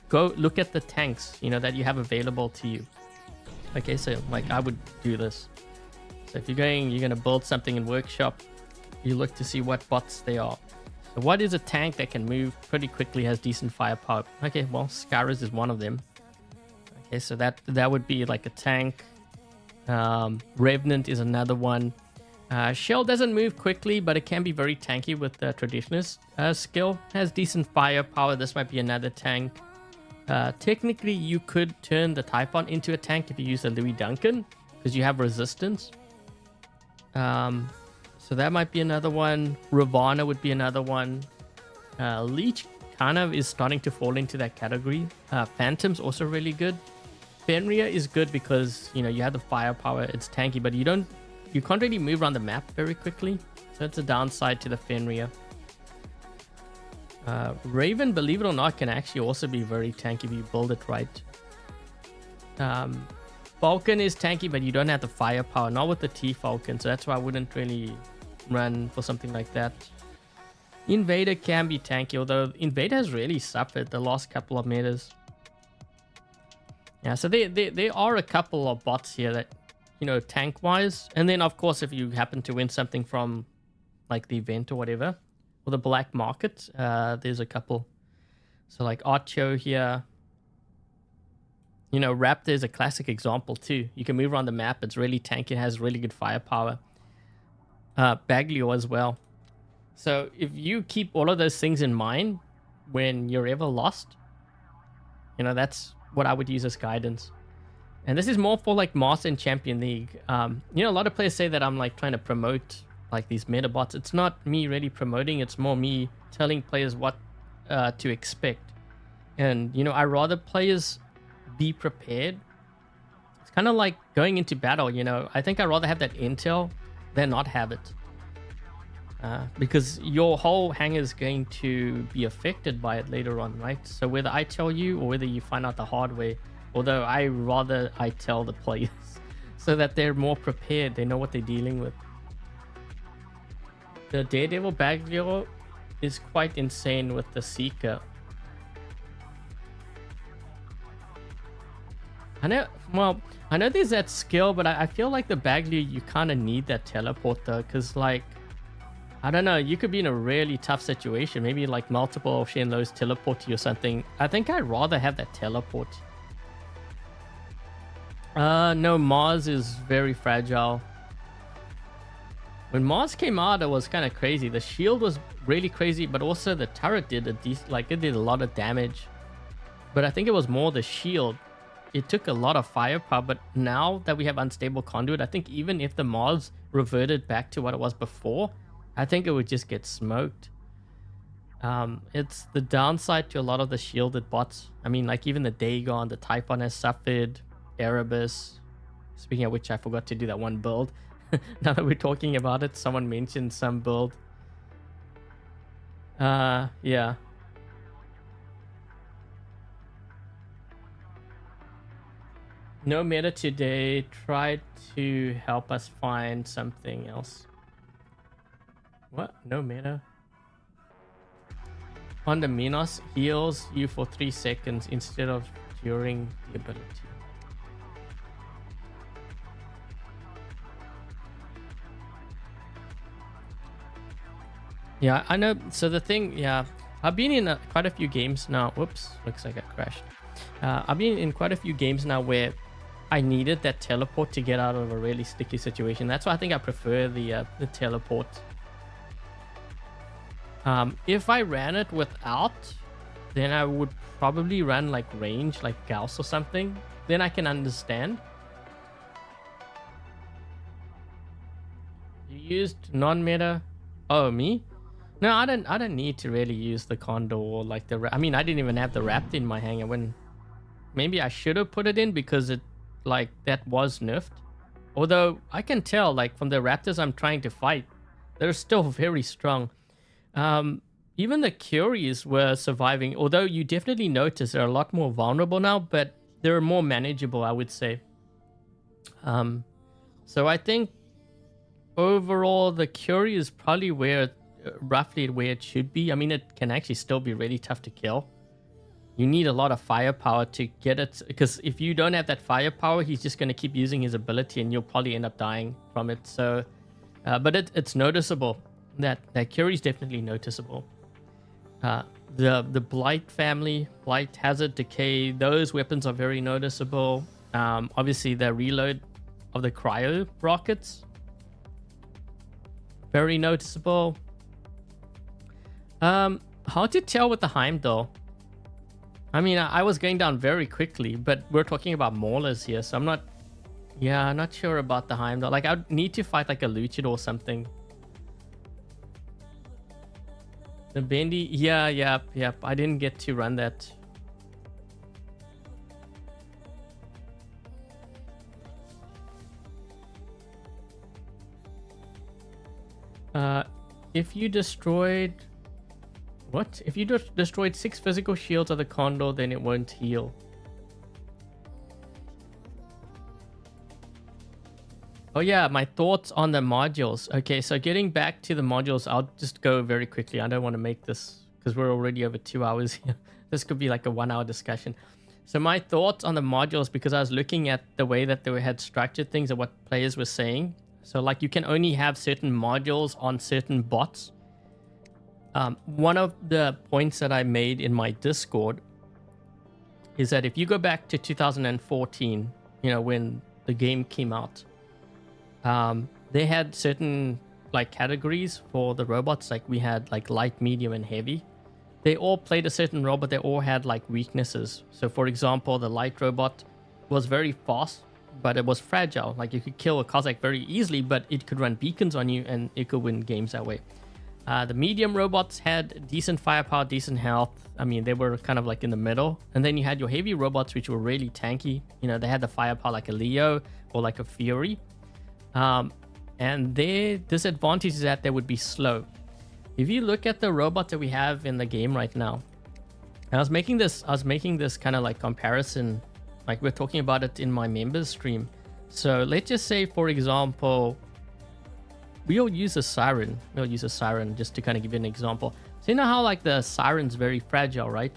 go look at the tanks, you know, that you have available to you. Okay, so like I would do this. So if you're going to build something in workshop, you look to see what bots they are. So what is a tank that can move pretty quickly, has decent firepower? Okay, well, Scarus is one of them. Okay, so that would be like a tank. Revenant is another one. Shell doesn't move quickly, but it can be very tanky with the Traditionist skill. Has decent firepower. This might be another tank. Technically, you could turn the Typhon into a tank if you use the Louis Duncan, because you have resistance. So that might be another one. Ravana would be another one. Leech kind of is starting to fall into that category. Phantom's also really good. Fenrir is good because, you know, you have the firepower. It's tanky, but you can't really move around the map very quickly. So that's a downside to the Fenrir. Raven, believe it or not, can actually also be very tanky if you build it right. Falcon is tanky, but you don't have the firepower. Not with the T-Falcon, so that's why I wouldn't really run for something like that. Invader can be tanky, although Invader has really suffered the last couple of metas. Yeah, so there are a couple of bots here that, you know, tank-wise. And then, of course, if you happen to win something from, like, the event or whatever, or the black market, there's a couple. So, like, Archo here. You know, Raptor is a classic example, too. You can move around the map. It's really tanky. It has really good firepower. Baglio as well. So if you keep all of those things in mind when you're ever lost, that's what I would use as guidance. And this is more for like Master and Champion League. A lot of players say that I'm like trying to promote like these meta bots. It's not me really promoting. It's more me telling players what to expect. And, I rather players be prepared. It's kind of like going into battle, I think I'd rather have that intel than not have it. Because your whole hangar is going to be affected by it later on, right? So whether I tell you or whether you find out the hard way, although I tell the players so that they're more prepared, they know what they're dealing with. The Daredevil Baglio is quite insane with the Seeker. I know there's that skill, but I feel like the Baglio, you kind of need that teleport though, because like, I don't know, you could be in a really tough situation, maybe like multiple Shenlows teleport to you or something. I think I'd rather have that teleport. No, Mars is very fragile. When Mars came out, it was kind of crazy. The shield was really crazy, but also the turret did it did a lot of damage. But I think it was more the shield. It took a lot of firepower, but now that we have unstable conduit, I think even if the Mars reverted back to what it was before, I think it would just get smoked. It's the downside to a lot of the shielded bots. I mean, like even the Dagon, the Typhon has suffered, Erebus. Speaking of which, I forgot to do that one build. Now that we're talking about it, someone mentioned some build. Yeah. No meta today. Try to help us find something else. What? No meta? Fundamentos heals you for 3 seconds instead of during the ability. Yeah, I know. So the thing, yeah, I've been in quite a few games now. Whoops, looks like I crashed. I've been in quite a few games now where I needed that teleport to get out of a really sticky situation. That's why I think I prefer the teleport. If I ran it without, then I would probably run like range, like Gauss or something. Then I can understand. You used non-meta. Oh, me? No, I don't need to really use the Condor or like the... I mean, I didn't even have the Raptor in my hangar when... Maybe I should have put it in because it, like, that was nerfed. Although, I can tell, like, from the Raptors I'm trying to fight, they're still very strong. Even the Curies were surviving, although you definitely notice they're a lot more vulnerable now, but they're more manageable, I would say. So I think overall the Curie is probably roughly where it should be. I mean, it can actually still be really tough to kill. You need a lot of firepower to get it, because if you don't have that firepower, he's just going to keep using his ability and you'll probably end up dying from it. So, but it's noticeable. That Curie is definitely noticeable. The Blight family, Blight, Hazard, Decay, those weapons are very noticeable. Obviously, the reload of the cryo rockets, very noticeable. Hard to tell with the Heimdall. I mean, I was going down very quickly, but we're talking about maulers here, so I'm not sure about the Heimdall. Like, I'd need to fight like a Luchador or something. The Bendy, yeah, yep. I didn't get to run that. If you destroyed... What? If you destroyed 6 physical shields of the Condor, then it won't heal. Oh yeah, my thoughts on the modules. Okay, so getting back to the modules, I'll just go very quickly. I don't want to make this, because we're already over 2 hours here. This could be like a 1 hour discussion. So my thoughts on the modules, because I was looking at the way that they had structured things and what players were saying. So like you can only have certain modules on certain bots. One of the points that I made in my Discord is that if you go back to 2014, when the game came out, they had certain like categories for the robots. Like we had like light, medium, and heavy. They all played a certain role, but they all had like weaknesses. So for example, the light robot was very fast, but it was fragile. Like you could kill a Cossack very easily, but it could run beacons on you and it could win games that way. The medium robots had decent firepower, decent health. I mean, they were kind of like in the middle. And then you had your heavy robots, which were really tanky. You know, they had the firepower like a Leo or like a Fury. And their disadvantage is that they would be slow. If you look at the robots that we have in the game right now, and I was making this kind of like comparison, like we're talking about it in my members stream. So let's just say, for example, we'll use a Siren. We'll use a Siren just to kind of give you an example. So you know how like the Siren's very fragile, right?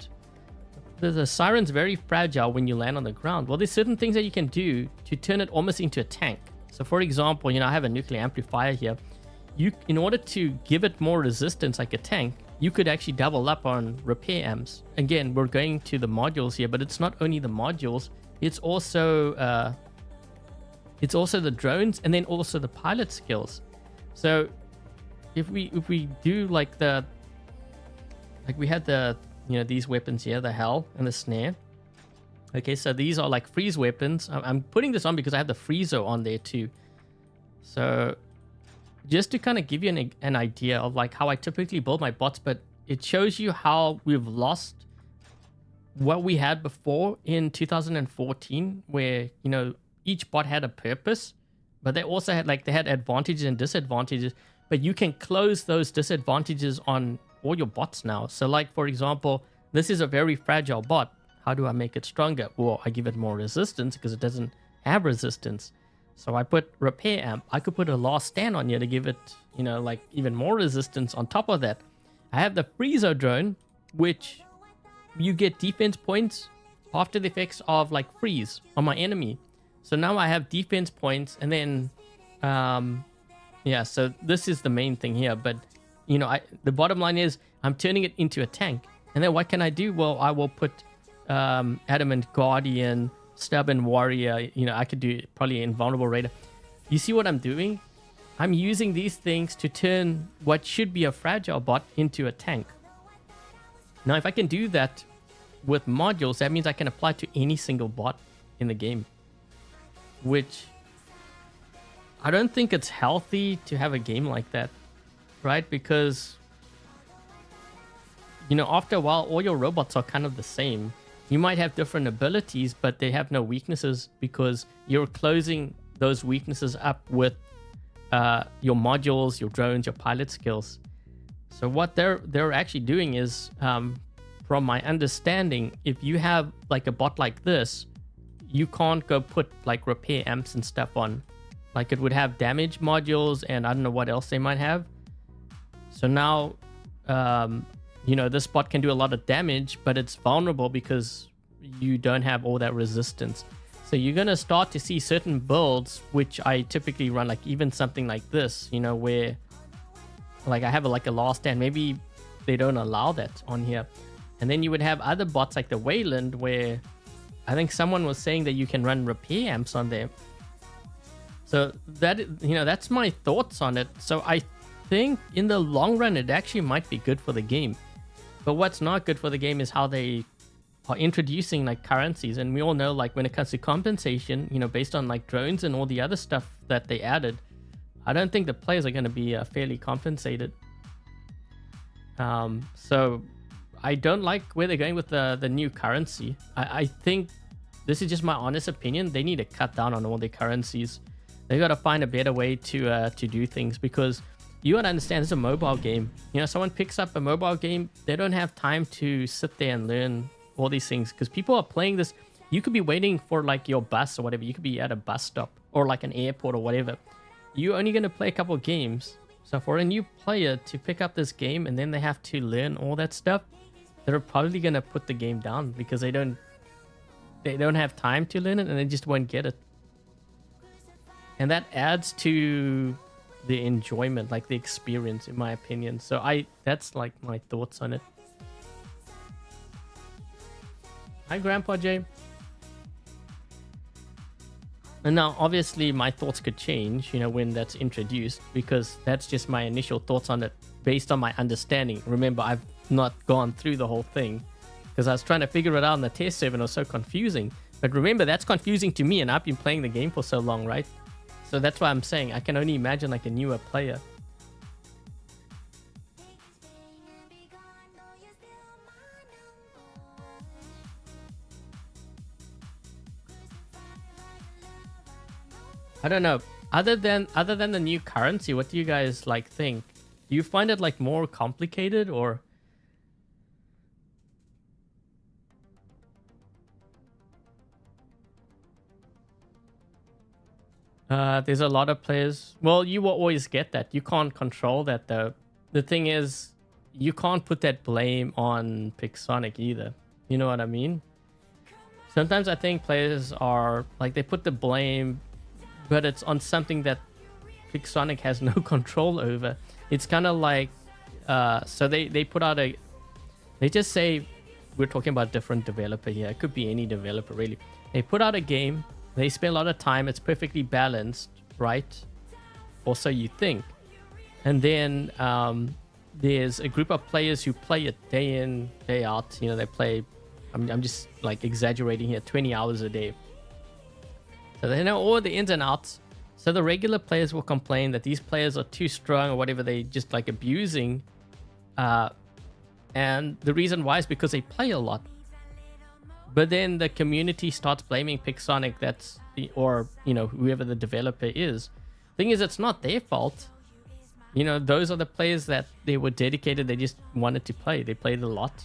The Siren's very fragile when you land on the ground. Well, there's certain things that you can do to turn it almost into a tank. So for example, you know, I have a nuclear amplifier here. In order to give it more resistance like a tank, you could actually double up on repair amps. Again, we're going to the modules here, but it's not only the modules, it's also the drones and then also the pilot skills. So if we do like we had the, you know, these weapons here, the Hel and the Snaer. Okay, so these are like freeze weapons. I'm putting this on because I have the Friezo on there too. So just to kind of give you an idea of like how I typically build my bots, but it shows you how we've lost what we had before in 2014, where, you know, each bot had a purpose, but they also had like, they had advantages and disadvantages, but you can close those disadvantages on all your bots now. So like, for example, this is a very fragile bot. How do I make it stronger? Well, I give it more resistance because it doesn't have resistance. So I put repair amp. I could put a last stand on here to give it, you know, like even more resistance on top of that. I have the Friezo drone, which you get defense points after the effects of like freeze on my enemy. So now I have defense points, and then, yeah, so this is the main thing here. But, you know, the bottom line is I'm turning it into a tank. And then what can I do? Well, I will put Adamant Guardian, Stubborn Warrior. You know, I could do probably Invulnerable Raider. You see what I'm doing? I'm using these things to turn what should be a fragile bot into a tank. Now, if I can do that with modules, that means I can apply to any single bot in the game, which I don't think it's healthy to have a game like that, right? Because, you know, after a while, all your robots are kind of the same. You might have different abilities, but they have no weaknesses because you're closing those weaknesses up with your modules, your drones, your pilot skills. So what they're actually doing is, from my understanding, if you have like a bot like this, you can't go put like repair amps and stuff on. Like it would have damage modules and I don't know what else they might have. So now, you know, this bot can do a lot of damage, but it's vulnerable because you don't have all that resistance. So you're going to start to see certain builds, which I typically run, like even something like this, you know, where like I have like a last stand. Maybe they don't allow that on here. And then you would have other bots like the Wayland, where I think someone was saying that you can run repair amps on there. So that, you know, that's my thoughts on it. So I think in the long run, it actually might be good for the game. But what's not good for the game is how they are introducing like currencies. And we all know, like when it comes to compensation, you know, based on like drones and all the other stuff that they added, I don't think the players are going to be fairly compensated. So I don't like where they're going with the new currency. I think this is just my honest opinion. They need to cut down on all their currencies. They got to find a better way to do things, because you got to understand, it's a mobile game. You know, someone picks up a mobile game, they don't have time to sit there and learn all these things, because people are playing this. You could be waiting for like your bus or whatever. You could be at a bus stop or like an airport or whatever. You're only going to play a couple of games. So for a new player to pick up this game and then they have to learn all that stuff, they're probably going to put the game down because they don't have time to learn it and they just won't get it. And that adds to the enjoyment, like the experience, in my opinion. So that's like my thoughts on it. Hi, Grandpa Jay. And now, obviously, my thoughts could change, you know, when that's introduced, because that's just my initial thoughts on it based on my understanding. Remember, I've not gone through the whole thing because I was trying to figure it out on the test server and it was so confusing. But remember, that's confusing to me, and I've been playing the game for so long, right? So that's why I'm saying I can only imagine like a newer player. I don't know. Other than the new currency, what do you guys like think? Do you find it like more complicated or? There's a lot of players. Well, you will always get that. You can't control that though. The thing is, you can't put that blame on Pixonic either. You know what I mean? Sometimes I think players are like they put the blame, but it's on something that Pixonic has no control over. It's kind of like, so they put out a, they just say, we're talking about different developer here. It could be any developer really. They put out a game. They spend a lot of time. It's perfectly balanced, right? Or so you think. And then there's a group of players who play it day in, day out. You know, they play, I'm just like exaggerating here, 20 hours a day. So they know all the ins and outs. So the regular players will complain that these players are too strong or whatever, they just like abusing. And the reason why is because they play a lot. But then the community starts blaming Pixonic, that's the, or, you know, whoever the developer is. Thing is, it's not their fault. You know, those are the players that they were dedicated, they just wanted to play. They played a lot.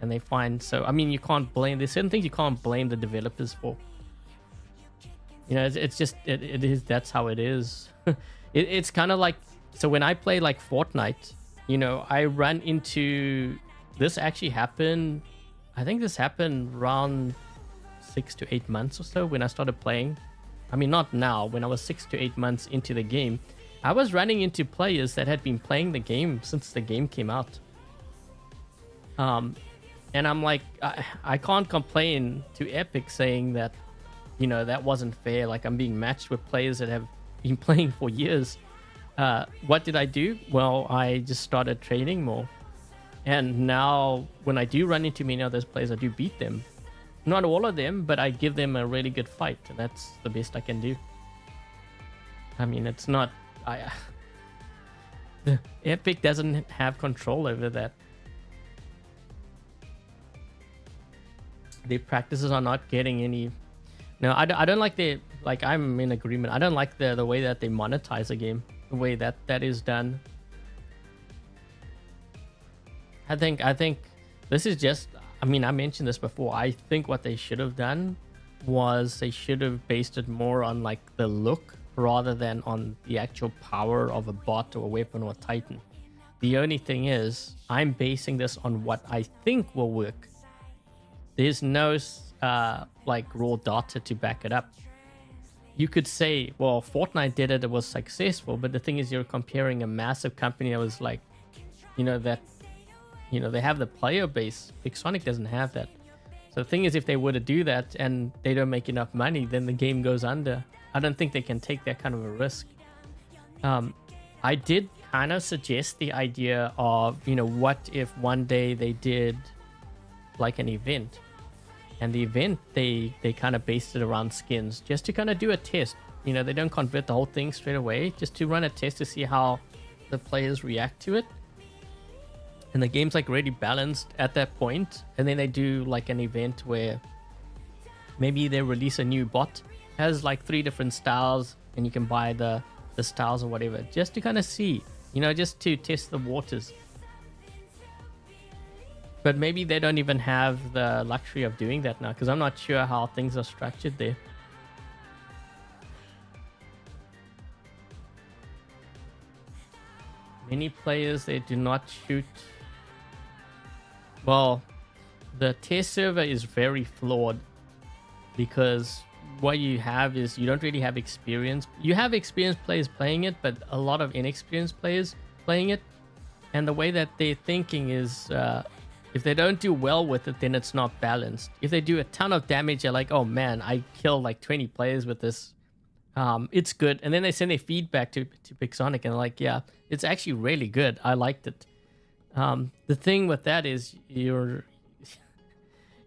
And they find, so, I mean, you can't blame, there's certain things you can't blame the developers for. You know, it's just, it is, that's how it is. It's kind of like, so when I play like Fortnite, you know, I run into, this actually happened, I think this happened around 6 to 8 months or so when I started playing. I mean, not now, when I was 6 to 8 months into the game, I was running into players that had been playing the game since the game came out. And I'm like, I can't complain to Epic saying that, you know, that wasn't fair. Like, I'm being matched with players that have been playing for years. What did I do? Well, I just started training more. And now when I do run into many of those players, I do beat them. Not all of them, but I give them a really good fight. And that's the best I can do. I mean, it's not... the Epic doesn't have control over that. Their practices are not getting any... No, I don't like the... Like, I'm in agreement. I don't like the way that they monetize a game. The way that is done. I think this is just... I mean, I mentioned this before. I think what they should have done was they should have based it more on, like, the look rather than on the actual power of a bot or a weapon or a titan. The only thing is, I'm basing this on what I think will work. There's no... like raw data to back it up. You could say, well, Fortnite did it, it was successful, but the thing is, you're comparing a massive company that was like, you know, that, you know, they have the player base. Pixonic doesn't have that. So the thing is, if they were to do that and they don't make enough money, then the game goes under. I don't think they can take that kind of a risk. I did kind of suggest the idea of, you know, what if one day they did like an event. And the event, they kind of based it around skins, just to kind of do a test. You know, they don't convert the whole thing straight away, just to run a test to see how the players react to it. And the game's like already balanced at that point. And then they do like an event where maybe they release a new bot, has like 3 different styles, and you can buy the styles or whatever, just to kind of see, you know, just to test the waters. But maybe they don't even have the luxury of doing that now, because I'm not sure how things are structured there. Many players, they do not shoot. Well, the test server is very flawed, because what you have is you don't really have experience. You have experienced players playing it, but a lot of inexperienced players playing it. And the way that they're thinking is... If they don't do well with it, then it's not balanced. If they do a ton of damage, they're like, oh man, I killed like 20 players with this. It's good. And then they send their feedback to Pixonic and like, yeah, it's actually really good. I liked it. The thing with that is you're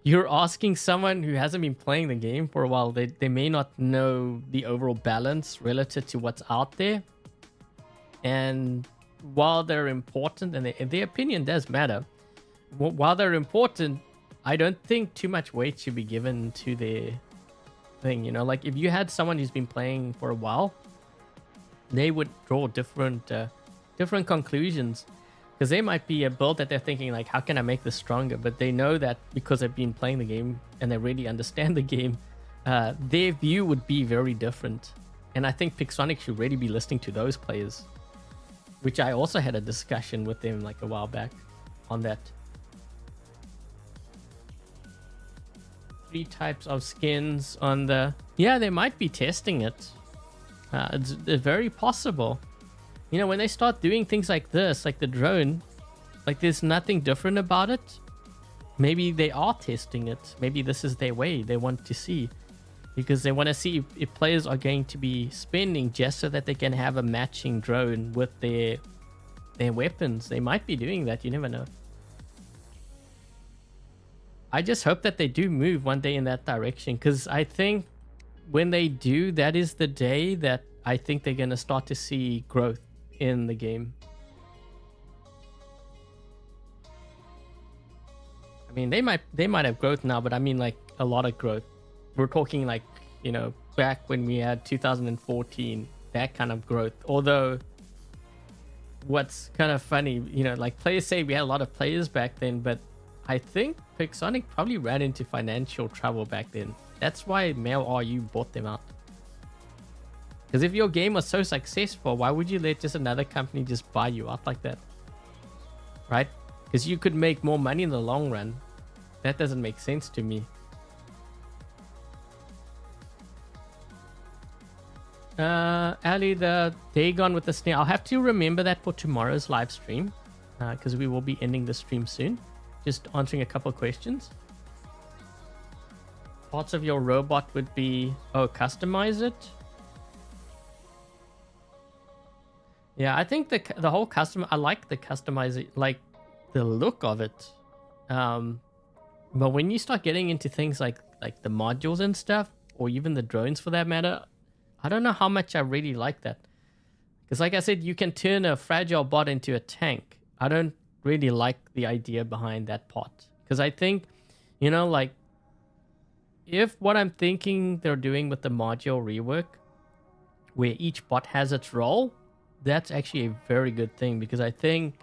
asking someone who hasn't been playing the game for a while. They may not know the overall balance relative to what's out there. And while they're important, and their opinion does matter, while they're important, I don't think too much weight should be given to their thing. You know, like if you had someone who's been playing for a while, they would draw different conclusions, because they might be a build that they're thinking like, how can I make this stronger? But they know that because they've been playing the game and they really understand the game, their view would be very different. And I think Pixonic should really be listening to those players, which I also had a discussion with them like a while back on that. 3 types of skins on the... Yeah, they might be testing it. It's very possible. You know, when they start doing things like this, like the drone, like there's nothing different about it. Maybe they are testing it. Maybe this is their way. They want to see. Because they want to see if players are going to be spending just so that they can have a matching drone with their weapons. They might be doing that. You never know. I just hope that they do move one day in that direction, because I think when they do, that is the day that I think they're going to start to see growth in the game. I mean, they might have growth now, but I mean like a lot of growth. We're talking like, you know, back when we had 2014, that kind of growth. Although what's kind of funny, you know, like players say we had a lot of players back then, but I think Pixonic probably ran into financial trouble back then. That's why Mail.ru bought them out. Because if your game was so successful, why would you let just another company just buy you out like that? Right? Because you could make more money in the long run. That doesn't make sense to me. Ali, the Dagon with the snare. I'll have to remember that for tomorrow's live stream, because we will be ending the stream soon. Just answering a couple of questions. Parts of your robot would be, oh, customize it. Yeah, I think the whole custom, I like the customize, like the look of it. But when you start getting into things like the modules and stuff, or even the drones for that matter, I don't know how much I really like that. Because like I said, you can turn a fragile bot into a tank. I don't really like the idea behind that part, because I think, you know, like if what I'm thinking they're doing with the module rework, where each bot has its role, that's actually a very good thing, because I think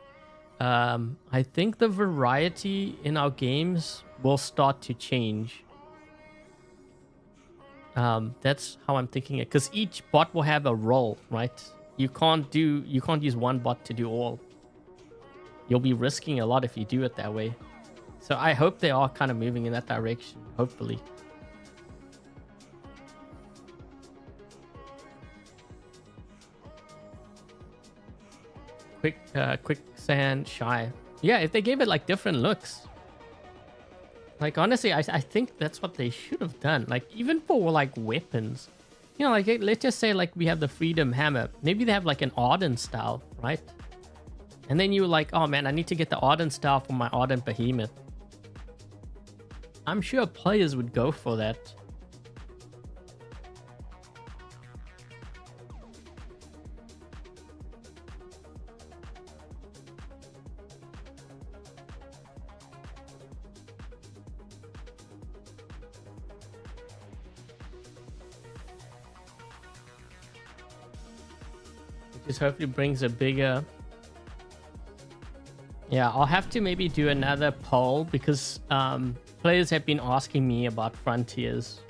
the variety in our games will start to change. That's how I'm thinking it, because each bot will have a role, right? You can't use one bot to do all. You'll be risking a lot if you do it that way. So I hope they are kind of moving in that direction, hopefully. Quicksand Shy. Yeah, if they gave it like different looks. Like honestly, I think that's what they should have done. Like even for like weapons. You know, like let's just say like we have the Freedom Hammer. Maybe they have like an Ardent style, right? And then you're like, oh man, I need to get the Ardent style for my Ardent Behemoth. I'm sure players would go for that. Which hopefully brings a bigger... Yeah, I'll have to maybe do another poll, because players have been asking me about Frontiers.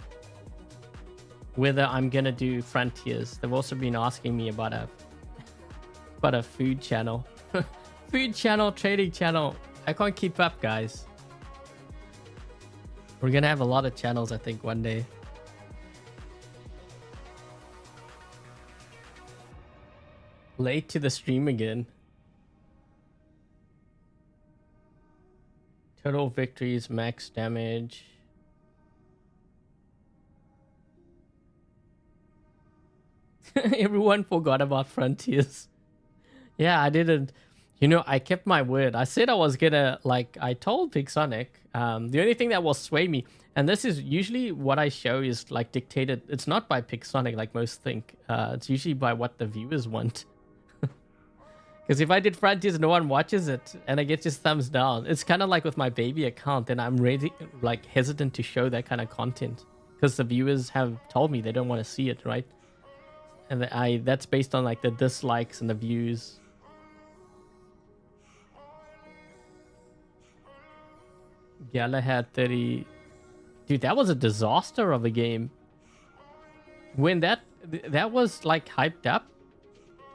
Whether I'm going to do Frontiers. They've also been asking me about a food channel. Food channel, trading channel. I can't keep up, guys. We're going to have a lot of channels, I think, one day. Late to the stream again. Total victories, max damage. Everyone forgot about Frontiers. Yeah, I didn't. You know, I kept my word. I said I was gonna, like, I told Pixonic, the only thing that will sway me, and this is usually what I show is like dictated. It's not by Pixonic like most think. It's usually by what the viewers want. Because if I did Frontiers, no one watches it, and I get just thumbs down. It's kind of like with my baby account, and I'm really like hesitant to show that kind of content because the viewers have told me they don't want to see it, right? And that's based on like the dislikes and the views. Galahad 30. Dude, that was a disaster of a game. When that was like hyped up,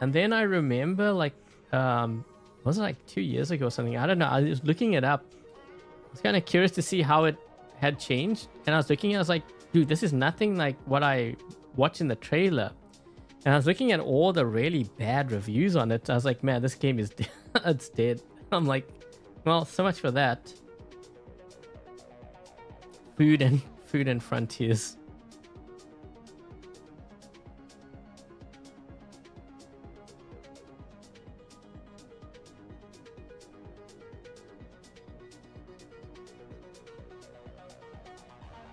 and then I remember like was it like 2 years ago or something? I don't know. I was looking it up. I was kind of curious to see how it had changed, and I was looking. I was like, dude, this is nothing like what I watched in the trailer. And I was looking at all the really bad reviews on it. I was like, man, this game is it's dead. I'm like, well, so much for that. Food and Frontiers.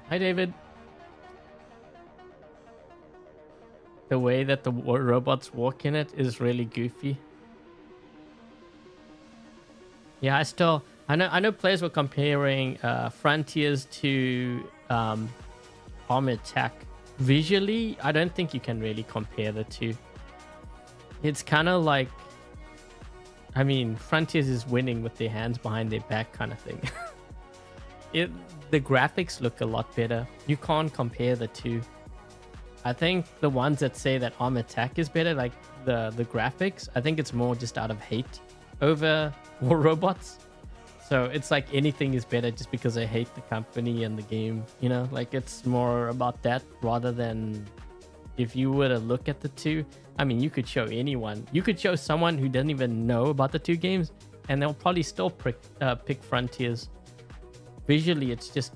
Hi, David. The way that the robots walk in it is really goofy. Yeah, I know players were comparing Frontiers to Arm Attack. Visually, I don't think you can really compare the two. It's kind of like, I mean, Frontiers is winning with their hands behind their back kind of thing. The graphics look a lot better. You can't compare the two. I think the ones that say that Arm Attack is better, like the graphics, I think it's more just out of hate over War Robots. So it's like anything is better just because I hate the company and the game, you know, like it's more about that rather than if you were to look at the two. I mean, you could show anyone, you could show someone who doesn't even know about the two games and they'll probably still pick Frontiers. Visually, it's just,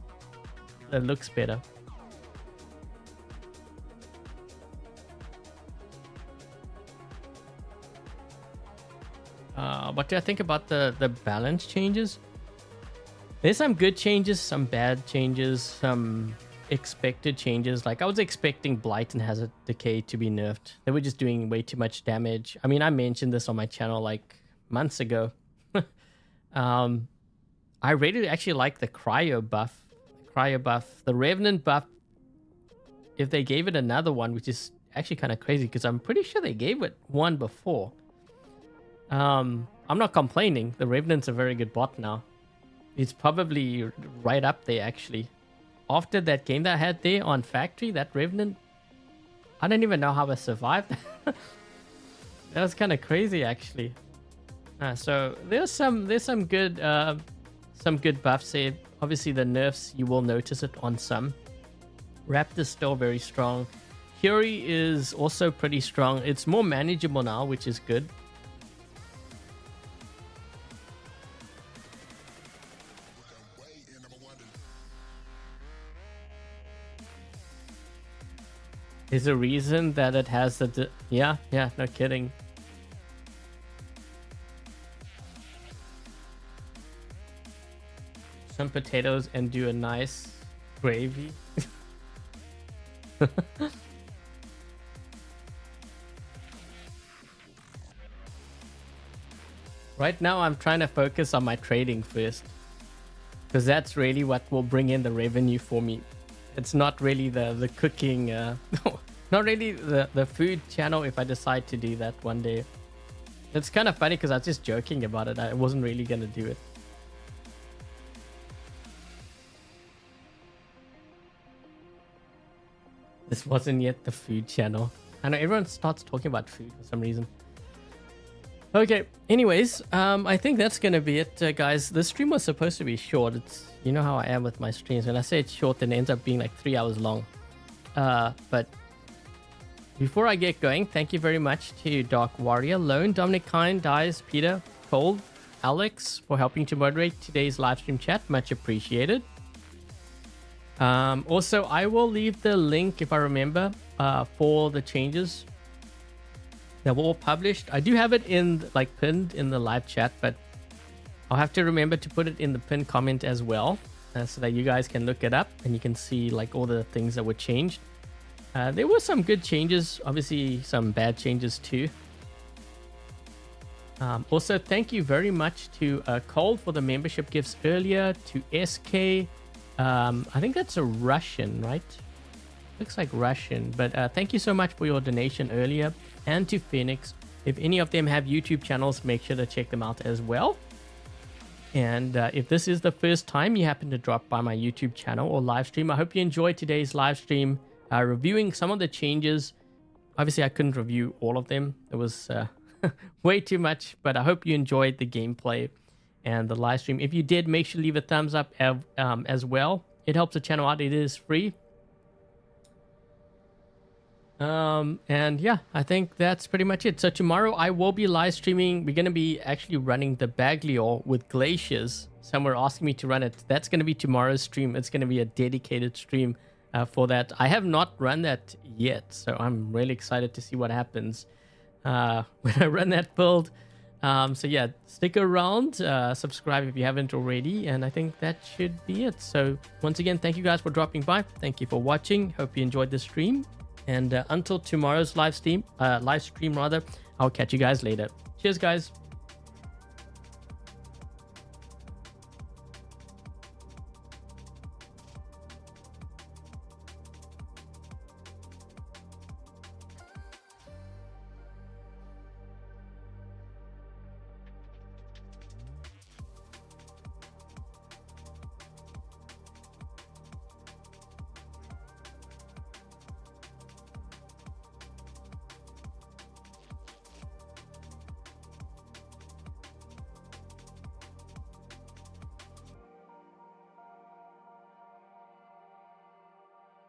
it looks better. What do I think about the balance changes? There's some good changes, some bad changes, some expected changes. Like I was expecting Blight and Hazard Decay to be nerfed. They were just doing way too much damage. I mean, I mentioned this on my channel like months ago. I really actually like the cryo buff. The Revenant buff. If they gave it another one, which is actually kind of crazy because I'm pretty sure they gave it one before. I'm not complaining. The Revenant's a very good bot now. It's probably right up there actually. After that game that I had there on Factory, that Revenant, I don't even know how I survived. That was kind of crazy actually. So there's some good buffs here. Obviously the nerfs, you will notice it on some. Raptor's still very strong. Curie is also pretty strong. It's more manageable now, which is good. There's a reason that it has the... Yeah, no kidding. Some potatoes and do a nice gravy. Right now, I'm trying to focus on my trading first. Because that's really what will bring in the revenue for me. It's not really the cooking, not really the food channel if I decide to do that one day. It's kind of funny because I was just joking about it. I wasn't really going to do it. This wasn't yet the food channel. I know everyone starts talking about food for some reason. Okay, anyways, I think that's going to be it, guys. The stream was supposed to be short. It's, you know how I am with my streams. When I say it's short, then it ends up being like 3 hours long. But before I get going, thank you very much to Dark Warrior, Lone, Dominic Kind, Dies, Peter, Cold, Alex, for helping to moderate today's live stream chat. Much appreciated. Also, I will leave the link, if I remember, for the changes that were all published. I do have it in like pinned in the live chat, but I'll have to remember to put it in the pinned comment as well, so that you guys can look it up and you can see like all the things that were changed. There were some good changes, obviously some bad changes too. Also, thank you very much to Cole for the membership gifts earlier, to SK. I think that's a Russian, right? Looks like Russian, but thank you so much for your donation earlier, and to Phoenix. If any of them have YouTube channels, make sure to check them out as well. And if this is the first time you happen to drop by my YouTube channel or live stream, I hope you enjoyed today's live stream, reviewing some of the changes. Obviously, I couldn't review all of them. It was way too much, but I hope you enjoyed the gameplay and the live stream. If you did, make sure to leave a thumbs up as well. It helps the channel out. It is free. And yeah, I think that's pretty much it. So tomorrow I will be live streaming. We're going to be actually running the Baglior with glaciers. Some were asking me to run it. That's going to be tomorrow's stream. It's going to be a dedicated stream for that. I have not run that yet, so I'm really excited to see what happens when I run that build. So yeah, stick around, subscribe if you haven't already, and I think that should be it. So once again, thank you guys for dropping by. Thank you for watching. Hope you enjoyed the stream. And until tomorrow's live stream, I'll catch you guys later. Cheers, guys.